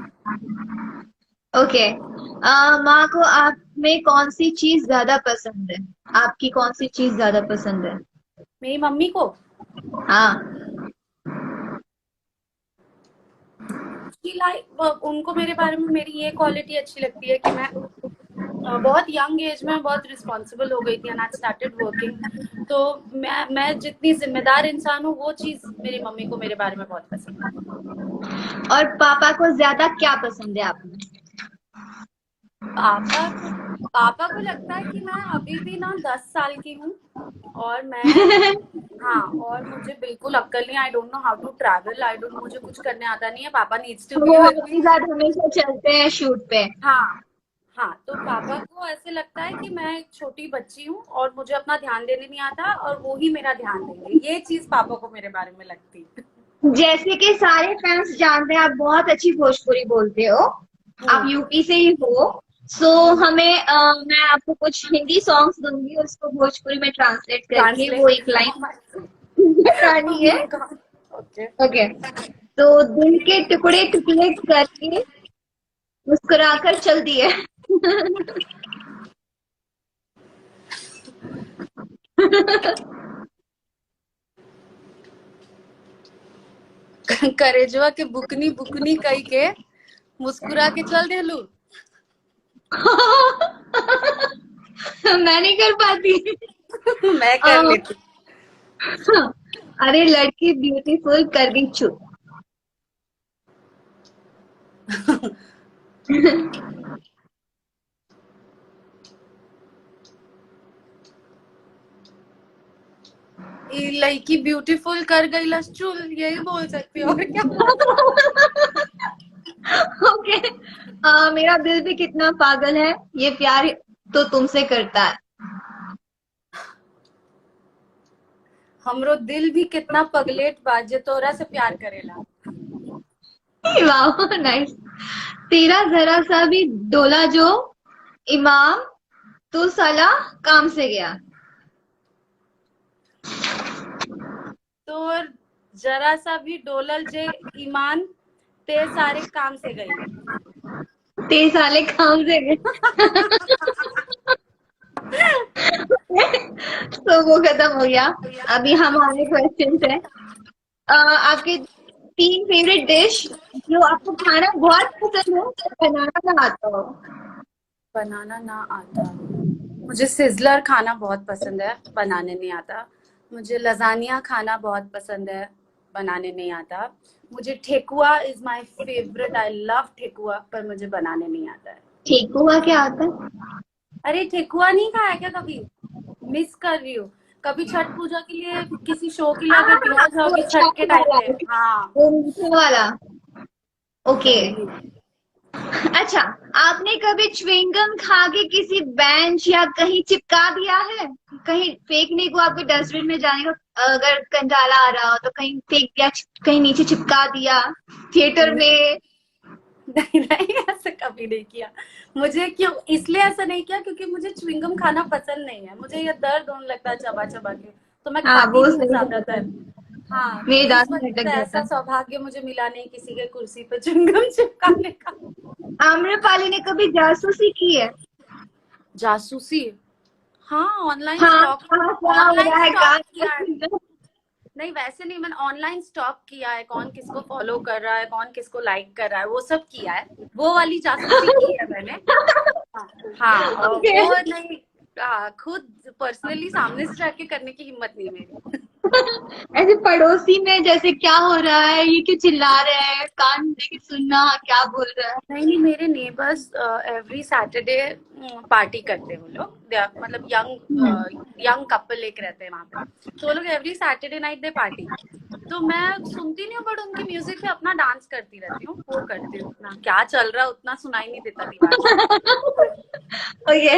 ओके। माँ को आप में कौन सी चीज ज्यादा पसंद है? आपकी कौन सी चीज ज्यादा पसंद है? मेरी मम्मी को हाँ। उनको मेरे बारे में मेरी ये क्वालिटी अच्छी लगती है कि मैं बहुत यंग एज में बहुत रिस्पॉन्सिबल हो गई थी एंड आई स्टार्टेड वर्किंग। तो मैं जितनी जिम्मेदार इंसान हूँ, वो चीज मेरी मम्मी को मेरे बारे में बहुत पसंद है। और पापा को ज्यादा क्या पसंद है आप में? पापा को पापा को लगता है कि मैं अभी भी ना 10 साल की हूँ, और मैं हाँ, और मुझे बिल्कुल अक्ल नहीं, I don't know how to travel, I don't, मुझे कुछ करने आता नहीं है। पापा नीड्स टू बी वो विद आपके मी। साथ हमेशा चलते हैं शूट पे। हाँ हाँ, तो पापा को ऐसे लगता है कि मैं एक छोटी बच्ची हूँ और मुझे अपना ध्यान देने नहीं आता, और वो ही मेरा ध्यान देंगे। ये चीज पापा को मेरे बारे में लगती है। जैसे कि सारे फैंस जानते हैं, आप बहुत अच्छी भोजपुरी बोलते हो, आप यूपी से ही हो। सो हमें मैं आपको कुछ हिंदी सॉन्ग्स दूंगी, उसको भोजपुरी में ट्रांसलेट करके वो एक ट्रांसलेट। लाइन गानी है। ओके। ओके। तो दिल के टुकड़े टुकड़े करके मुस्कुराकर चल दिए। करेजवा के बुकनी बुकनी कई के मुस्कुरा के चल देलू। मैं नहीं कर पाती। मैं कर अ, लेती। अरे लड़की ब्यूटीफुल कर दी चुप। ये लड़की ब्यूटीफुल कर गई लस्चुल, यही बोल सकती हूँ, और क्या बोल। ओके। मेरा दिल भी कितना पागल है, ये प्यार तो तुमसे करता है। हमरो दिल भी कितना पगलेट बा जे तोरा से प्यार करेला। वाह नाइस। तेरा जरा सा भी डोला जो इमाम, तो साला काम से गया। तोर जरा सा भी डोलल जे ईमान ते सारे काम से गई। ते साले काम से गए। तो वो खत्म हो गया। अभी हमारे क्वेश्चन है। आपके 3 फेवरेट डिश जो आपको खाना बहुत पसंद हो पर बनाना ना आता हो। बनाना ना आता हो, मुझे सिजलर खाना बहुत पसंद है, बनाने नहीं आता। मुझे लजानिया खाना बहुत पसंद है, बनाने नहीं आता। मुझे thekua is my favourite, I love thekua, पर मुझे बनाने नहीं आता है। ठीक हुआ क्या आता है? अरे ठेकुआ नहीं खाया क्या कभी? मिस कर रही हूँ। कभी छठ पूजा के लिए किसी शो के लिए अगर बिहार वो जाओगी अच्छा छठ के टाइम वाला, पे, हाँ वो मीठे वाला। ओके। वही। अच्छा, आपने कभी च्युइंगम खा के किसी बेंच या कहीं चिपका दिया है? कहीं फेंकने को, आपको डस्टबिन में जाने का अगर कंटाला आ रहा हो तो कहीं फेंक दिया, कहीं नीचे चिपका दिया, थिएटर में। नहीं नहीं, ऐसा कभी नहीं किया। मुझे क्यों इसलिए ऐसा नहीं किया क्योंकि मुझे च्युइंगम खाना पसंद नहीं है। मुझे ये दर्द होने लगता है चबा चबा के, तो मैं हाँ खाती वो नहीं हूँ सही बताता ज्यादातर। है। हाँ, तो मेरे इस दांत में वजह अटक से जाता ऐसा है। सौभाग्य मुझे मिला नहीं किसी के कुर्सी पे च्युइंगम चिपकाने का। आम्रपाली ने कभी जासूसी की है? जासूसी, हाँ ऑनलाइन हाँ स्टॉक, हाँ, क्या हो ऑनलाइन रहा है स्टॉक किया है। कान। नहीं वैसे नहीं, मैंने ऑनलाइन स्टॉक किया है, कौन किसको फॉलो कर रहा है, कौन किसको लाइक कर रहा है, वो सब किया है। वो वाली जासूसी की है मैंने। हाँ हाँ, और ओके। वो नहीं, हाँ, खुद पर्सनली सामने से जाके करने की हिम्मत नहीं मेरी। ऐसे पड़ोसी में जैसे क्या हो रहा है, ये क्यों चिल्ला रहे हैं, कान देके सुनना क्या बोल रहा है। नहीं नहीं, मेरे नेबर्स एवरी सैटरडे पार्टी करते हैं वो लोग। They are- मतलब यंग कपल एक रहते हैं वहां पे, तो वो लोग every Saturday night they party. तो मैं सुनती नहीं हूँ, बट उनकी म्यूजिक पे अपना डांस करती रहती हूँ, वो करती हूँ। उतना क्या चल रहा है उतना सुनाई नहीं देता दीवार से। ओके।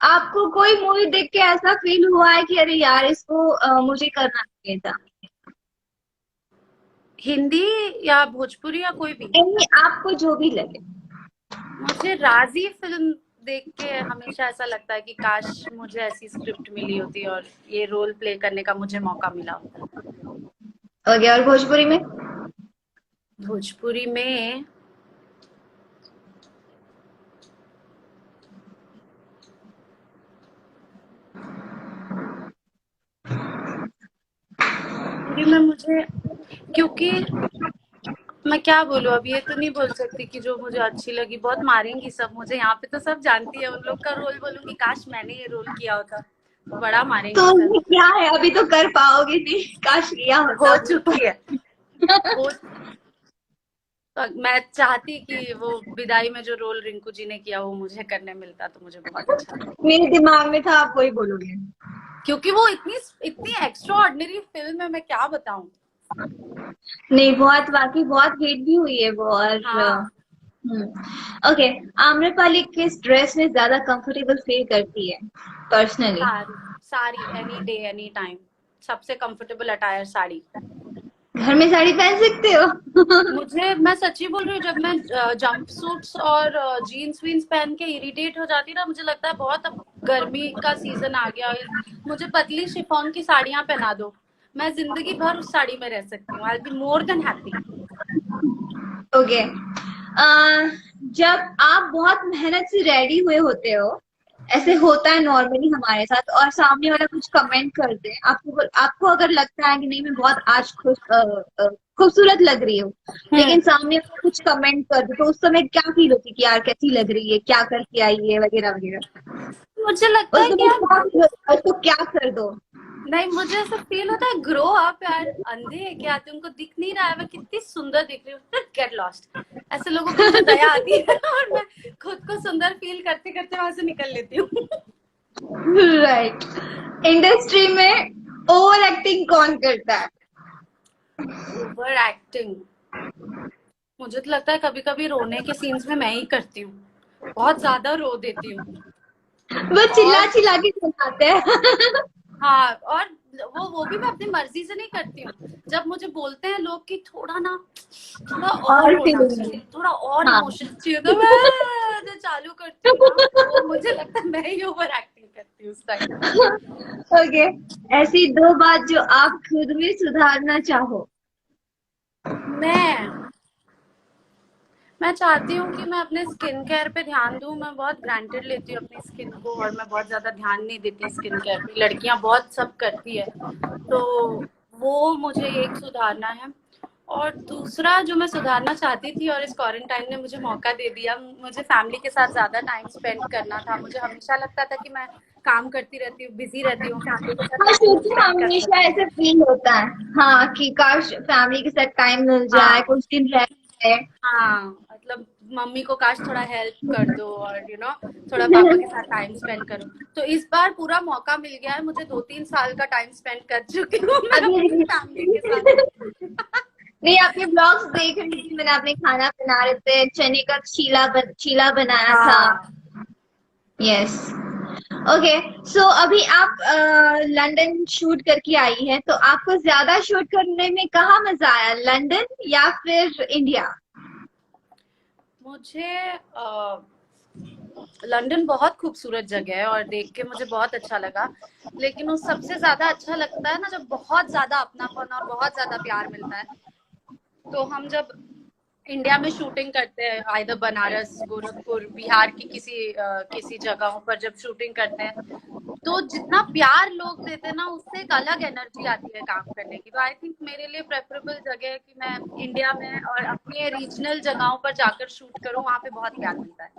आपको कोई मूवी देख के ऐसा फील हुआ है कि अरे यार इसको मुझे करना चाहिए था? हिंदी या भोजपुरी या कोई भी? नहीं, आपको जो भी लगे। मुझे राजी फिल्म देख के हमेशा ऐसा लगता है कि काश मुझे ऐसी स्क्रिप्ट मिली होती और ये रोल प्ले करने का मुझे मौका मिला होता। ओके, और भोजपुरी में? भोजपुरी में भोजपुरी में मुझे, क्योंकि मैं क्या बोलूं, अब ये तो नहीं बोल सकती कि जो मुझे अच्छी लगी, बहुत मारेंगी सब मुझे, यहाँ पे तो सब जानती है। उन लोग का रोल बोलूंगी काश मैंने ये रोल किया होता, तो बड़ा तो मारेंगी सब। उसमें क्या है, अभी तो कर पाओगे नहीं, काश किया होता हो वो तो। चुकी है, हो। तो मैं चाहती कि वो विदाई में जो रोल रिंकू जी ने किया वो मुझे करने मिलता तो मुझे बहुत अच्छा लगता, मेरे दिमाग में था आप वही बोलोगे। क्योंकि वो इतनी इतनी एक्स्ट्रा ऑर्डिनरी फिल्म है, मैं क्या बताऊं। नहीं, बहुत वाकई बहुत हिट भी हुई है वो। और हाँ, ओके, आम्रपाली किस ड्रेस में ज्यादा कंफर्टेबल फील करती है पर्सनली? सारी, सारी, एनी डे एनी टाइम, सबसे कंफर्टेबल अटायर साड़ी। घर में साड़ी पहन सकते हो? मुझे, मैं सच्ची बोल रही हूँ, जब मैं जंप सूट्स और जीन्स वीन्स पहन के इरिटेट हो जाती ना, मुझे लगता है बहुत अब गर्मी का सीजन आ गया है, मुझे पतली शिफॉन की साड़ियां पहना दो, मैं जिंदगी भर उस साड़ी में रह सकती हूँ। I will be more than happy. Okay. जब आप बहुत मेहनत से रेडी हुए होते हो, ऐसे होता है नॉर्मली हमारे साथ, और सामने वाला कुछ कमेंट कर दे, आपको आपको अगर लगता है कि नहीं मैं बहुत आज खूबसूरत लग रही हूँ, लेकिन सामने वाला कुछ कमेंट कर दे, तो उस समय क्या फील होती है कि यार कैसी लग रही है, क्या करके आई है, वगैरह वगैरह? मुझे लगता उस है कि समय यार, क्या feel होता है? उसको क्या कर दो? नहीं मुझे ऐसा फील होता है, ग्रो अप यार, अंधे है क्या, तुमको दिख नहीं रहा है मैं कितनी सुंदर दिख रही हूँ, गेट लॉस्ट। ऐसे लोगों पे मुझे दया आती है और मैं खुद को सुंदर फील करते करते वहां से निकल लेती हूँ। राइट। इंडस्ट्री में ओवर एक्टिंग कौन करता है? ओवर एक्टिंग, मुझे तो लगता है कभी कभी रोने के सीन्स में मैं ही करती हूँ, बहुत ज्यादा रो देती हूँ। वो चिल्ला और चिल्ला के सुनाते हैं। हाँ, और वो भी मैं अपनी मर्जी से नहीं करती हूँ। जब मुझे बोलते हैं लोग कि थोड़ा ना, थोड़ा और और रोना फीलिंग। चाहिए, थोड़ा और हाँ। इमोशन चाहिए, तो मैं जो चालू करती हूँ ना, वो मुझे लगता है मैं ही ओवर एक्टिंग करती हूँ उस टाइम। ओके, ऐसी दो बात जो आप खुद में सुधारना चाहो। मैं मैं चाहती हूँ कि मैं अपने स्किन केयर पे ध्यान दूँ। मैं बहुत ग्रांटेड लेती हूँ अपनी स्किन को, और मैं बहुत ज़्यादा ध्यान नहीं देती स्किन केयर पे। लड़कियाँ बहुत सब करती है, तो वो मुझे एक सुधारना है। और दूसरा जो मैं सुधारना चाहती थी और इस क्वारंटाइन ने मुझे मौका दे दिया, मुझे फैमिली के साथ ज़्यादा टाइम स्पेंड करना था। मुझे हमेशा लगता था कि मैं काम करती रहती हूँ, बिजी रहती हूँ, फैमिली के साथ हाँ, टाइम नहीं सोचिए स्पेंड कर हमेशा सकती ऐसे हूँ। फील होता है। हाँ, कि काश फैमिली के साथ टाइम मिल जाए, हाँ, कुछ दिन रह जाए। हाँ, मतलब मम्मी को काश थोड़ा हेल्प कर दो, और थोड़ा पापा के साथ टाइम स्पेंड करो। तो इस बार पूरा मौका मिल गया है मुझे, 2-3 साल का टाइम स्पेंड कर चुकी हूँ मैं अपनी अभी फैमिली के साथ। नहीं, आपके ब्लॉग्स देख रही थी मैंने, आपने खाना बना रहे थे, चने का चीला बनाया था। हाँ, यस। ओके। सो अभी आप लंदन शूट करके आई है, तो आपको ज्यादा शूट करने में कहाँ मजा आया, लंदन या फिर इंडिया? मुझे लंदन बहुत खूबसूरत जगह है और देख के मुझे बहुत अच्छा लगा। लेकिन उस सबसे ज्यादा अच्छा लगता है ना जब बहुत ज्यादा अपनापन और बहुत ज्यादा प्यार मिलता है। तो हम जब इंडिया में शूटिंग करते हैं, आइदर बनारस, गोरखपुर, बिहार की किसी जगहों पर जब शूटिंग करते हैं, तो जितना प्यार लोग देते हैं ना, उससे एक अलग एनर्जी आती है काम करने की। तो आई थिंक मेरे लिए प्रेफरेबल जगह है कि मैं इंडिया में और अपने रीजनल जगहों पर जाकर शूट करूं, वहां पे बहुत प्यार मिलता है।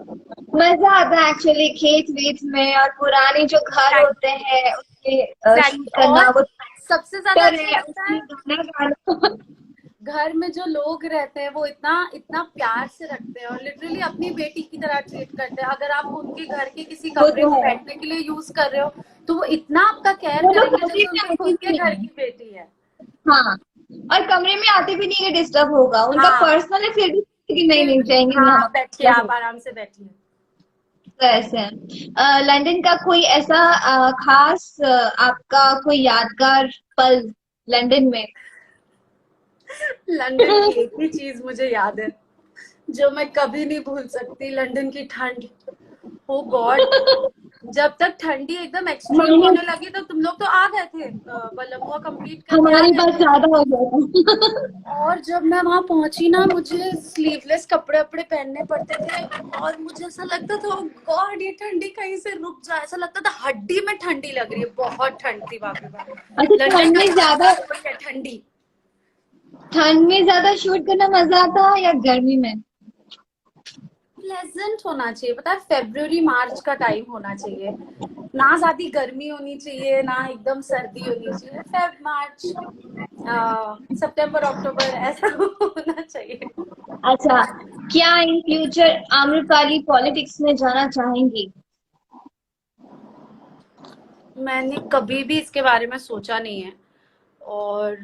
मजा आता है एक्चुअली खेत वेत में, और पुराने जो घर होते हैं उसके शूट एग्जैक्टली। करना, और वो सबसे ज्यादा ट्रैक्टर अच्छा है लगता उसमें है गाना गाना। घर में जो लोग रहते हैं वो इतना इतना प्यार से रखते हैं और लिटरली अपनी बेटी की तरह ट्रीट करते हैं। अगर आप उनके घर के किसी वो कमरे तो को है। बैठने के लिए यूज कर रहे हो, तो वो इतना आपका केयर वो लोग करेंगे कमरे जैसे में उनके आते खुद के भी घर नहीं की है। बेटी है। हाँ, और कमरे में आते भी नहीं है, डिस्टर्ब होगा उनका हाँ, पर्सनल है, फिर भी कि नहीं फिर नहीं भी जाएंगे, हाँ, हमारा बैठिए, डिस्टर्ब आप होगा। आराम से बैठिए। तो ऐसे है। लंदन का कोई ऐसा खास आपका कोई यादगार पल लंदन में? लंदन की एक ही चीज मुझे याद है जो मैं कभी नहीं भूल सकती, लंदन की ठंड। ओ गॉड, जब तक ठंडी एकदम एक्सट्रीम हमारे होने लगी तो तुम लोग तो आ गए थे, बल्लमुआ कंप्लीट करके आ हमारी गए बात थे। ज्यादा हो गया। और जब मैं वहां पहुंची ना, मुझे स्लीवलेस कपड़े अपने पहनने पड़ते थे, और मुझे ऐसा लगता था गॉड ये ठंडी कहीं से रुक जाए। ऐसा लगता था हड्डी में ठंडी लग रही है, बहुत ठंड थी बाप रे बाप। अच्छा, लंदन ठंड का में तो ज्यादा, मजाक वही है, ठंडी। ठंड में ज्यादा शूट करना मजा आता है या गर्मी में? प्लेजेंट होना चाहिए, पता है, फेब्रुवरी मार्च का टाइम होना चाहिए। ना ज्यादा गर्मी होनी चाहिए ना एकदम सर्दी होनी चाहिए। फेब मार्च, सितंबर अक्टूबर ऐसा होना चाहिए। अच्छा, क्या इन फ्यूचर आम्रपाली पॉलिटिक्स में जाना चाहेंगी? मैंने कभी भी इसके बारे में सोचा नहीं है, और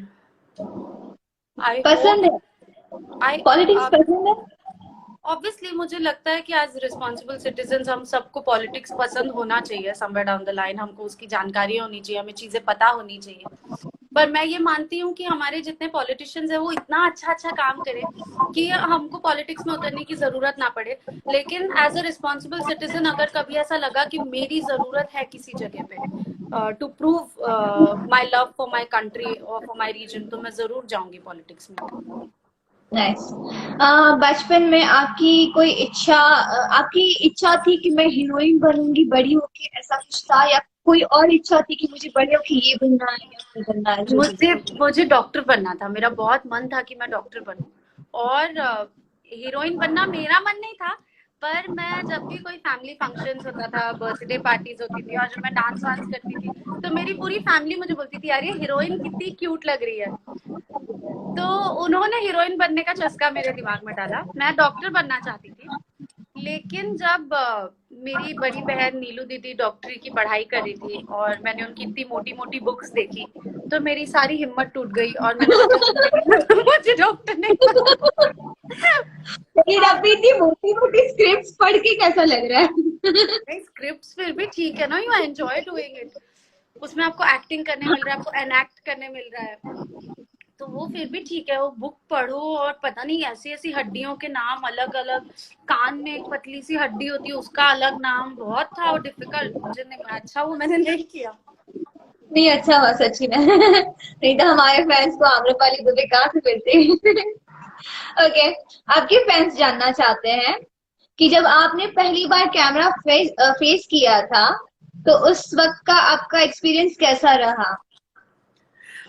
आई होप पसंद है, आई पॉलिटिक्स पसंद है। ऑब्वियसली मुझे लगता है कि एज रिस्पॉन्सिबल सिटीजन हम सबको पॉलिटिक्स पसंद होना चाहिए। समवेयर डाउन द लाइन हमको उसकी जानकारी होनी चाहिए, हमें चीजें पता होनी चाहिए। पर मैं ये मानती हूँ कि हमारे जितने पॉलिटिशियंस है वो इतना अच्छा अच्छा काम करें कि हमको पॉलिटिक्स में उतरने की जरूरत ना पड़े। लेकिन एज अ रिस्पॉन्सिबल सिटीजन अगर कभी ऐसा लगा कि मेरी जरूरत है किसी जगह पे to prove my love for my country और फॉर माई रीजन, तो मैं जरूर जाऊंगी पॉलिटिक्स में। नाइस। बचपन में आपकी कोई इच्छा, आपकी इच्छा थी कि मैं हीरोइन बनूंगी बड़ी होके, ऐसा कुछ था, या कोई और इच्छा थी कि मुझे बड़े होके ये बनना है या वो बनना है, जो भी? मुझे मुझे डॉक्टर बनना था, मेरा बहुत मन था कि मैं डॉक्टर बनूं। और हीरोइन बनना मेरा मन नहीं था। पर मैं जब भी कोई फैमिली फंक्शंस होता था, बर्थडे पार्टीज होती थी, और जब मैं डांस वांस करती थी, तो मेरी पूरी फैमिली मुझे बोलती थी यार ये हीरोइन कितनी क्यूट लग रही है। तो उन्होंने हीरोइन बनने का चस्का मेरे दिमाग में डाला। मैं डॉक्टर बनना चाहती थी। लेकिन जब मेरी बड़ी बहन नीलू दीदी डॉक्टरी की पढ़ाई कर रही थी और मैंने उनकी इतनी मोटी मोटी बुक्स देखी, तो मेरी सारी हिम्मत टूट गई और मैंने सोचा जिंदगी में मुझे डॉक्टर नहीं बनना। लेकिन अभी इतनी मोटी मोटी स्क्रिप्ट्स पढ़ के कैसा लग रहा है? स्क्रिप्ट्स फिर भी ठीक है ना, यू एंजॉय डूइंग इट। उसमें आपको एक्टिंग करने मिल रहा है, आपको एनएक्ट करने मिल रहा है, तो वो फिर भी ठीक है। वो बुक पढ़ो और पता नहीं ऐसी ऐसी हड्डियों के नाम अलग अलग, कान में एक पतली सी हड्डी होती है उसका अलग नाम, बहुत था वो डिफिकल्ट। मुझे नहीं, अच्छा वो मैंने नहीं किया। नहीं, अच्छा हुआ सच्ची में। नहीं तो हमारे फैंस को आम्रपाली दुबे कहाँ से मिलती। ओके, आपके फैंस जानना चाहते हैं कि जब आपने पहली बार कैमरा फेस किया था तो उस वक्त का आपका एक्सपीरियंस कैसा रहा?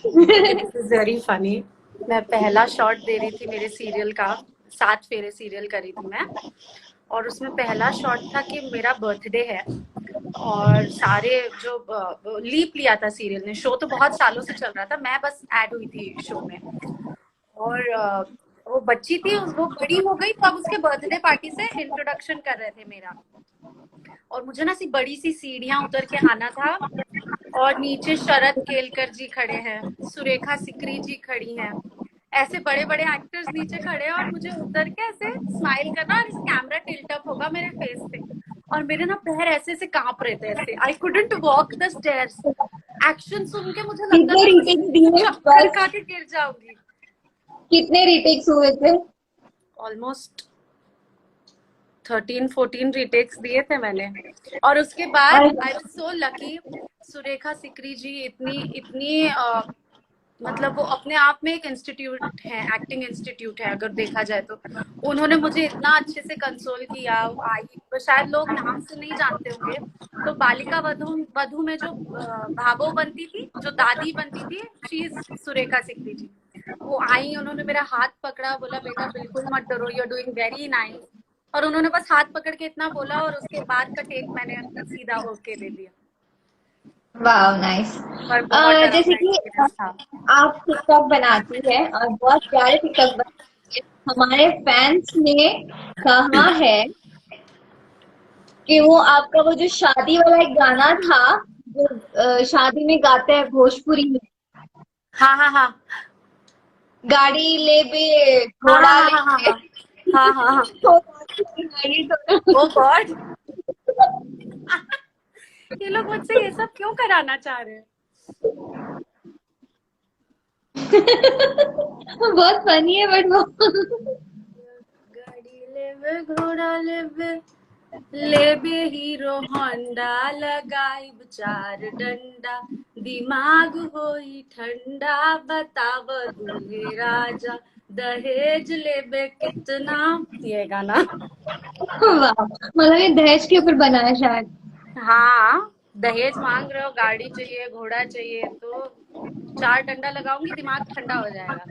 This is very funny. मैं पहला शॉट दे रही थी मेरे सीरियल का, 7 फेरे सीरियल करी थी मैं, और उसमें पहला शॉट था कि मेरा बर्थडे है और सारे जो लीप लिया था सीरियल ने, शो तो बहुत सालों से चल रहा था, मैं बस ऐड हुई थी शो में। और वो बच्ची थी, वो बड़ी हो गई, तो अब उसके बर्थडे पार्टी से इंट्रोडक्शन कर रहे थे मेरा, और मुझे ना सी बड़ी सी सीढ़ियां उतर के आना था, और नीचे शरद केलकर जी खड़े हैं, सुरेखा सिकरी जी खड़ी हैं, ऐसे बड़े बड़े एक्टर्स नीचे खड़े हैं, और मुझे उतर के ऐसे स्माइल करना, और इस कैमरा टिल्ट अप होगा मेरे फेस पे, और मेरे ना पैर ऐसे ऐसे कांप रहे थे, ऐसे I couldn't walk the stairs. Action सुन के मुझे लगता कितने था रीटेक्स दिए चक्कर बस? खा के गिर जाऊंगी। कितने रीटेक्स हुए थे? ऑलमोस्ट 13-14 रिटेक्स दिए थे मैंने। और उसके बाद और I was so lucky, Surekha Sikri ji इतनी इतनी मतलब वो अपने आप में एक इंस्टीट्यूट है, एक्टिंग इंस्टीट्यूट है अगर देखा जाए तो। उन्होंने मुझे इतना अच्छे से कंसोल किया। आई तो शायद लोग नाम से नहीं जानते होंगे, तो बालिका वधू वधू में जो भाबो बनती थी, जो दादी बनती थी, शी इज सुरेखा सिकरी जी। वो आई, उन्होंने मेरा हाथ पकड़ा, बोला बेटा बिल्कुल मत डरो, you are doing very nice, और उन्होंने बस हाथ पकड़ के इतना बोला, और उसके बाद का टेक मैंने सीधा ओके दे दिया। वाह, नाइस। पर बहुत जैसे डरावना कि एक्सपीरियंस था। आप टिकटॉक बनाती है और बहुत प्यारे टिकटॉक बनाती है, हमारे फैंस ने कहा है कि वो आपका वो जो शादी वाला एक गाना था, जो शादी में गाते हैं भोजपुरी में, हाँ हाँ हाँ गाड़ी ले बे, हाँ घोड़ा हाँ ले हाँ हाँ बे, हाँ हाँ हाँ हाँ। तो सुनाइए तो। ओ गॉड, ये लोग मुझसे ये सब क्यों कराना चाह रहे हैं? बहुत फनी है बट वो। गाड़ी लेवे घोड़ा लेवे, लेबे हीरो होंडा, लगाइब 4 डंडा, दिमाग होई ठंडा, बताव दूल्हे राजा, दहेज लेबे कितना। ये गाना। वाह, मतलब ये दहेज के ऊपर बना है शायद। हाँ, दहेज मांग रहे हो, गाड़ी चाहिए, घोड़ा चाहिए, तो 4 डंडा लगाऊंगी, दिमाग ठंडा हो जाएगा।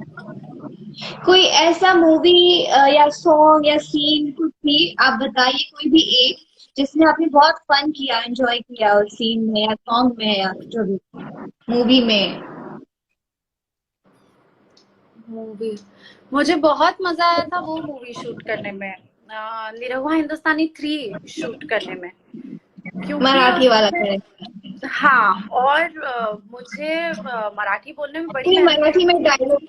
कोई ऐसा मूवी या सॉन्ग या सीन कुछ भी आप बताइए, कोई भी एक जिसमें आपने बहुत फन किया, एंजॉय किया उस सीन में या सॉन्ग में या जो भी मूवी में। मूवी, मुझे बहुत मजा आया था वो मूवी शूट करने में, निरहुआ हिंदुस्तानी 3 शूट करने में, क्योंकि मराठी वाला उसमें, कैरेक्टर। हाँ, और मुझे मराठी बोलने में बड़ी कोई मेहनत मराठी लगी में थी। डायलॉग।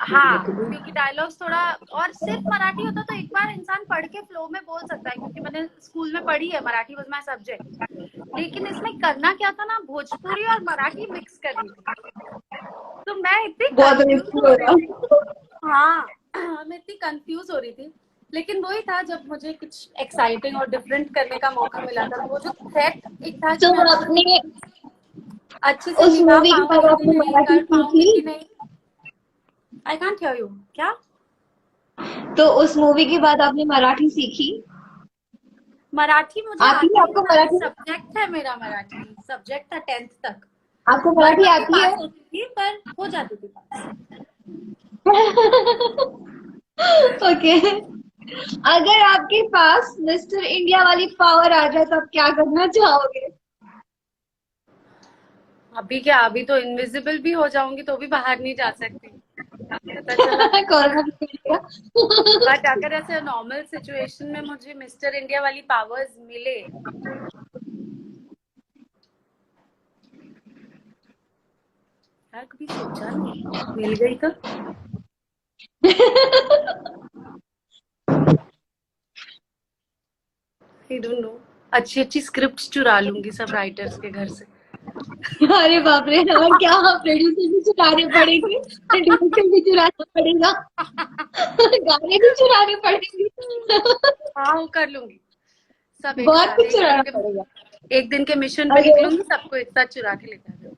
हाँ, मूवी की डायलॉग्स थोड़ा, और सिर्फ मराठी होता तो एक बार इंसान पढ़ के फ्लो में बोल सकता है, क्योंकि मैंने स्कूल में पढ़ी है, मराठी वाज माय सब्जेक्ट, लेकिन इसमें करना क्या था ना, भोजपुरी और मराठी मिक्स करनी थी, तो मैं इतनी बहुत कंफ्यूज रिस्की हो हो रही रहा। थी। हाँ, मैं इतनी कंफ्यूज हो रही थी, लेकिन वही था, जब मुझे कुछ एक्साइटिंग और डिफरेंट करने का मौका मिला था, तो वो जो थ्रेट एक था कि तो मैं आपने अच्छे से उस निभा मूवी के बाद पाऊंगी कि आपने नहीं, मराठी कर पाऊंगी कि सीखी? नहीं। आई कांट हियर यू, क्या? तो उस मूवी के बाद आपने मराठी सीखी? मराठी मुझे आती है आती आपको है, मराठी? सब्जेक्ट है मेरा, मराठी सब्जेक्ट था 10th तक, आपको मराठी नॉर्मल में आती है? पास होती थी, पर हो जाती थी पास। ओके। अगर आपके पास मिस्टर इंडिया वाली पावर आ जाए तो आप क्या करना चाहोगे? अभी क्या, अभी तो इनविजिबल भी हो जाऊंगी तो भी बाहर नहीं जा सकती, पता चला। कोरोना भी मिलेगा। बट अगर ऐसे नॉर्मल सिचुएशन में मुझे मिस्टर इंडिया वाली पावर्स मिले, यार कभी सोचा नहीं, मिल गई तो। आई डोंट नो, अच्छी अच्छी स्क्रिप्ट चुरा लूंगी सब राइटर्स के घर से। अरे बाप रे, और क्या, प्रोड्यूसर भी चुराने पड़ेंगे, डायरेक्टर भी चुराना पड़ेगा, गाने भी चुराने पड़ेंगे। हाँ वो कर लूंगी सब एक बहुत साथ, कुछ चुराना पड़ेगा। एक दिन के मिशन पे ओके निकलूंगी, सबको एक साथ चुरा के लेकर जाऊंगी।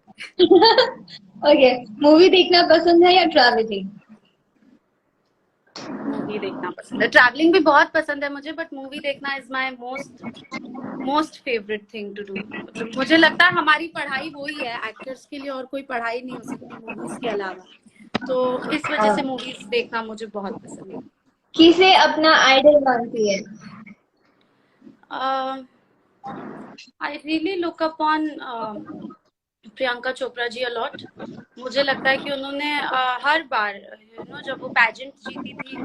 ओके, मूवी देखना पसंद है या ट्रैवलिंग? मूवी देखना पसंद है, ट्रैवलिंग भी बहुत पसंद है मुझे, बट मूवी देखना is my most favourite thing to do. मतलब मुझे लगता है हमारी पढ़ाई वही है एक्टर्स के लिए, और कोई पढ़ाई नहीं हो सकती मूवीज के अलावा, तो इस वजह से मूवीज देखना मुझे बहुत पसंद है। किसे अपना आइडल मानती है? I really look upon Priyanka Chopra ji a lot. मुझे लगता है कि उन्होंने हर बार जब वो पैजेंट जीती थी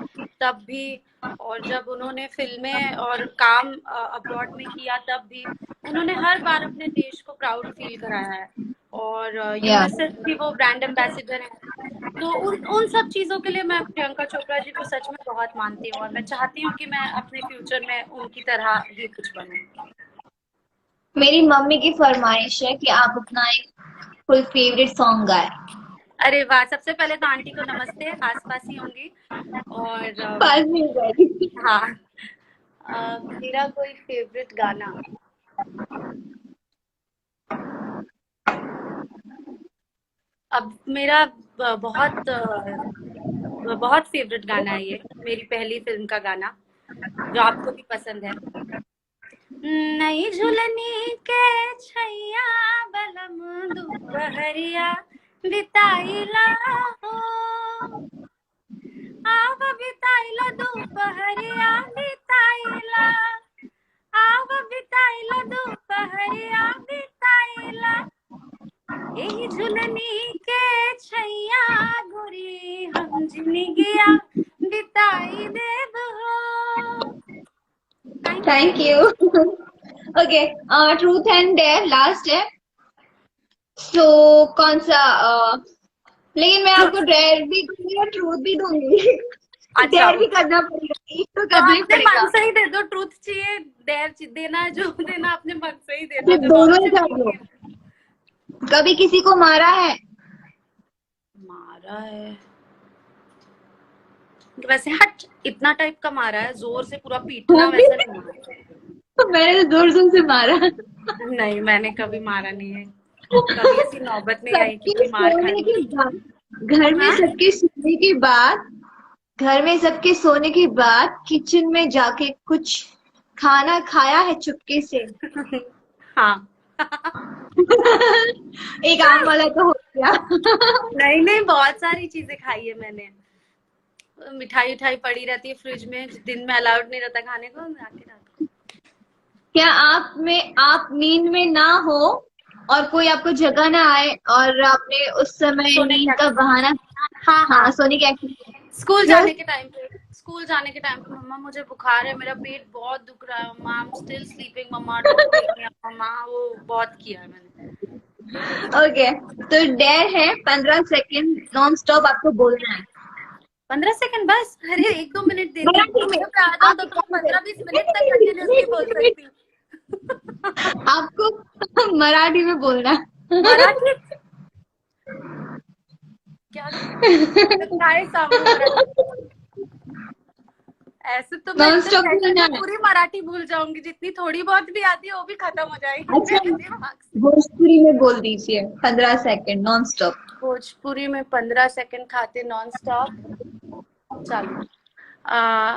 तब भी, और जब उन्होंने फिल्में और काम अब्रॉड में किया तब भी, उन्होंने हर बार अपने देश को प्राउड फील कराया है। और यूनिसेफ की वो ब्रांड एम्बेसडर हैं, तो उन सब चीज़ों के लिए मैं प्रियंका चोपड़ा जी को सच में बहुत मानती हूँ, और मैं चाहती हूँ कि मैं अपने फ्यूचर में उनकी तरह ही कुछ बनूं। मेरी मम्मी की फरमाइश है कि आप अपना एक कोई फेवरेट सॉन्ग गाए। अरे वाह, सबसे पहले तो आंटी को नमस्ते, आसपास ही होंगी। और पास में हो जाएगी। हाँ, मेरा कोई फेवरेट गाना, अब मेरा बहुत फेवरेट गाना है ये, मेरी पहली फिल्म का गाना जो आपको भी पसंद है। नई झुलनी के छैया बलम दुपहरिया बिताइला हो, आव बिताइला दोपहरिया बिताइला, आव बिताइला दोपहरिया बिताइला, यही झुलनी के छैया गोरी हम जिंदगिया बिताई देब हो। Thank you. Okay, truth and dare last है, तो कौन सा लेकिन मैं आपको डेयर भी दूंगी और ट्रूथ भी दूंगी। अच्छा, डेयर भी करना पड़ेगा, एक तो तो करना ही अपने पड़ेगा। मन से ही दे दो, ट्रूथ चाहिए डेयर देना, जो देना अपने मन से ही दे दो, सिर्फ जब दोनों ही ऑप्शन कर नहीं दो। है। कभी किसी को मारा है? मारा है वैसे, हट इतना टाइप का मारा है, जोर से पूरा पीटना वो भी वैसा नहीं मारा। मैंने तो जोर जोर से मारा। नहीं, मैंने कभी मारा नहीं है, कभी ऐसी नौबत नहीं आई कि सबके कोई मार खा सोने लूं। के बाद, घर में हाँ? सबके सोने के बाद, घर में सबके सोने के बाद किचन में जाके कुछ खाना खाया है चुपके से? हाँ। एक आम वाला तो हो गया। नहीं नहीं, बहुत सारी चीजें खाई है मैंने। मिठाई उठाई पड़ी रहती है फ्रिज में, दिन में अलाउड नहीं रहता खाने को, आके रात को। क्या आप नींद में ना हो और कोई आपको जगह ना आए और आपने उस समय सोने की नींद का एक्टिविटी, बहाना, हाँ हाँ, हाँ सोने की एक्टिविटी, स्कूल जो जाने के टाइम पे, मम्मा मुझे बुखार है, मेरा पेट बहुत दुख रहा है mamma, I am still sleeping mamma, don't wake me up mamma, वो बहुत किया है मैंने। ओके, तो डेयर है 15 सेकंड नॉन स्टॉप आपको बोलना है 15 सेकंड बस? अरे 1-2 मिनट देती हूँ, मराठी में। घर पे आ जाओ तो आप तुम 15-20 मिनट तक कंटिन्यूसली बोल सकती हूँ। आपको मराठी में बोलना। मराठी क्या, काय सांगू मराठी? ऐसे तो मैं नॉन इतने स्टॉप सेकंड बोलना में है। पूरी मराठी भूल जाऊंगी, जितनी थोड़ी बहुत भी आती है वो भी खत्म हो जाएगी अच्छा, मेरे दिमाग से। भोजपुरी में बोल दीजिए 15 सेकंड नॉन स्टॉप। भोजपुरी में 15 सेकंड खाते नॉन स्टॉप, चालू।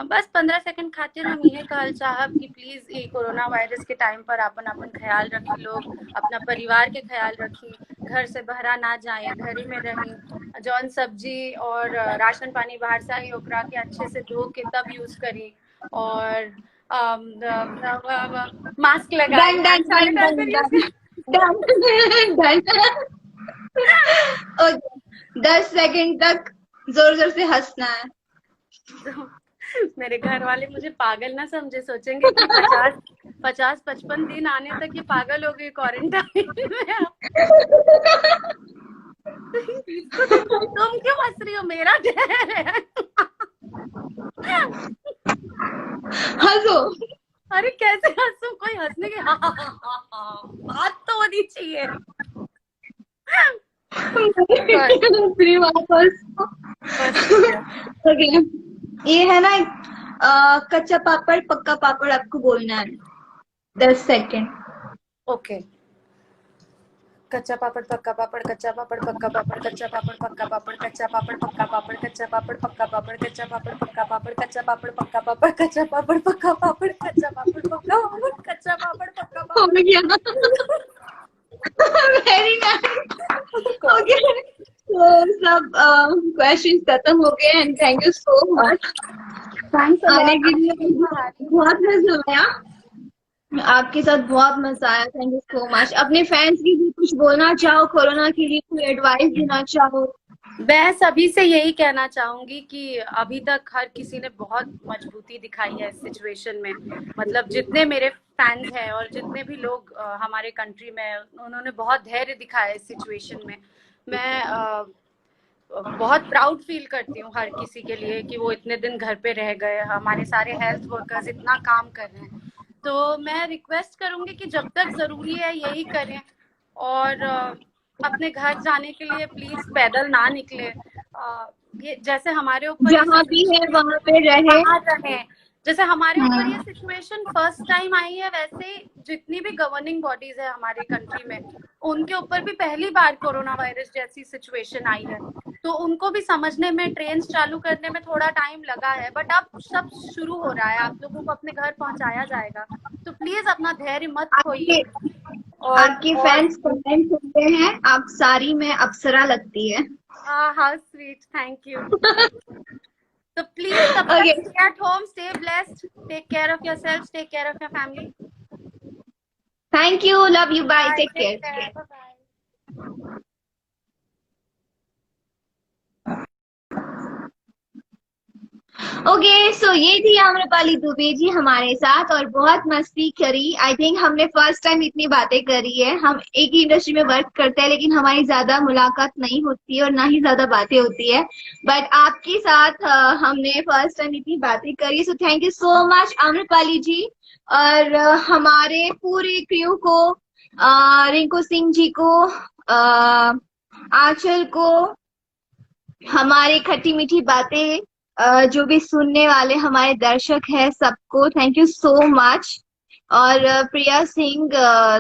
बस 15 सेकंड खातिर हम यह कहल चाहब कि प्लीज ये कोरोना वायरस के टाइम पर अपन अपन ख्याल रखी लोग, अपना परिवार के ख्याल रखी, घर से बहरा ना जाए, घर ही में रही, जौन सब्जी और राशन पानी बाहर से आई ओकरा के अच्छे से धो के तब यूज करी, और मास्क लगाई, done hand done done sanitiser done use done done done. Okay, 10 second तक जोर जोर से हंसना है। तो मेरे घर वाले मुझे पागल ना समझे, सोचेंगे कि 50-55 दिन आने तक ये पागल हो गई क्वारंटाइन में। तुम क्यों हंस रही हो, मेरा डर है। हंसो। अरे कैसे हंसू, कोई हंसने की बात तो होनी चाहिए। दूसरी वापस। बस ओके, ये है ना, कच्चा पापड़ पक्का पापड़ आपको बोलना है 10 सेकेंड। ओके। कच्चा पापड़ पक्का पापड़, कच्चा पापड़ पक्का पापड़, कच्चा पापड़ पक्का पापड़, कच्चा पापड़ पक्का पापड़, कच्चा पापड़ पक्का पापड़, कच्चा पापड़ पक्का पापड़, कच्चा पापड़ पक्का पापड़, कच्चा पापड़ पक्का पापड़, कच्चा पापड़ पक्का पापड़, कच्चा पापड़ पक्का हो पापड़। गया। Very nice. ओके, तो सब क्वेश्चन खत्म हो गए and thank you so much आने के लिए। बहुत मजा आया आपके साथ, बहुत मजा आया। Thank you so much. अपने फैंस के लिए कुछ बोलना चाहो, कोरोना के लिए कोई एडवाइस देना चाहो? मैं सभी से यही कहना चाहूंगी कि अभी तक हर किसी ने बहुत मजबूती दिखाई है इस सिचुएशन में। मतलब जितने मेरे फैंस हैं और जितने भी लोग हमारे कंट्री में हैं, उन्होंने बहुत धैर्य दिखाया इस सिचुएशन में। मैं बहुत प्राउड फील करती हूँ हर किसी के लिए कि वो इतने दिन घर पे रह गए, हमारे सारे हेल्थ वर्कर्स इतना काम कर रहे हैं। तो मैं रिक्वेस्ट करूंगी कि जब तक जरूरी है यही करें, और अपने घर जाने के लिए प्लीज पैदल ना निकले। ये जैसे हमारे ऊपर जहाँ भी है वहाँ पे रहे। जैसे हमारे ऊपर ये सिचुएशन फर्स्ट टाइम आई है, वैसे ही जितनी भी गवर्निंग बॉडीज है हमारे कंट्री में, उनके ऊपर भी पहली बार कोरोना वायरस जैसी सिचुएशन आई है। तो उनको भी समझने में, ट्रेन चालू करने में थोड़ा टाइम लगा है, बट अब सब शुरू हो रहा है, आप लोगों को अपने घर पहुंचाया जाएगा। तो प्लीज अपना धैर्य मत खोइए। आपके फैंस कमेंट करते हैं आप साड़ी में अप्सरा लगती है। How sweet, thank you. So please, Okay. stay at home, stay blessed, take care of yourselves, take care of your family. Thank you, love you, bye, take care. Bye bye. Okay, so ये थी आम्रपाली दुबे जी हमारे साथ और बहुत मस्ती करी। I think हमने first time इतनी बातें करी है। हम एक ही इंडस्ट्री में वर्क करते हैं लेकिन हमारी ज्यादा मुलाकात नहीं होती है और ना ही ज्यादा बातें होती है, बट आपके साथ हमने फर्स्ट टाइम इतनी बातें करी। So thank you so much Amrapali ji, और हमारे पूरे क्रू को, रिंकू सिंह जी को, आंचल को, हमारे खट्टी मीठी बातें जो भी सुनने वाले हमारे दर्शक हैं, सबको थैंक यू सो मच। और Priya Singh,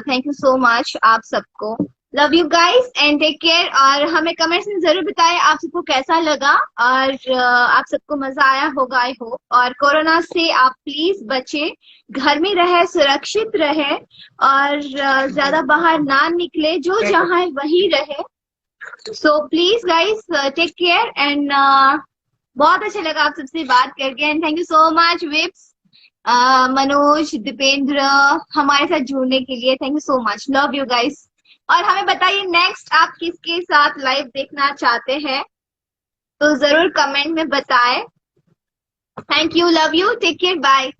thank you so much आप सबको। Love you guys and take care. और हमें कमेंट्स में जरूर बताएं आप सबको कैसा लगा और आप सबको मजा आया होगा आई होप। और कोरोना से आप प्लीज बचे, घर में रहे, सुरक्षित रहे और ज्यादा बाहर ना निकले, जो जहाँ है वहीं रहे। So please guys take care and बहुत अच्छा लगा आप सबसे बात करके and thank you so much विप्स, मनोज, दीपेंद्र हमारे साथ जुड़ने के लिए। Thank you so much, love you guys. और हमें बताइए नेक्स्ट आप किसके साथ लाइव देखना चाहते हैं, तो जरूर कमेंट में बताएं। Thank you, love you, take care, bye.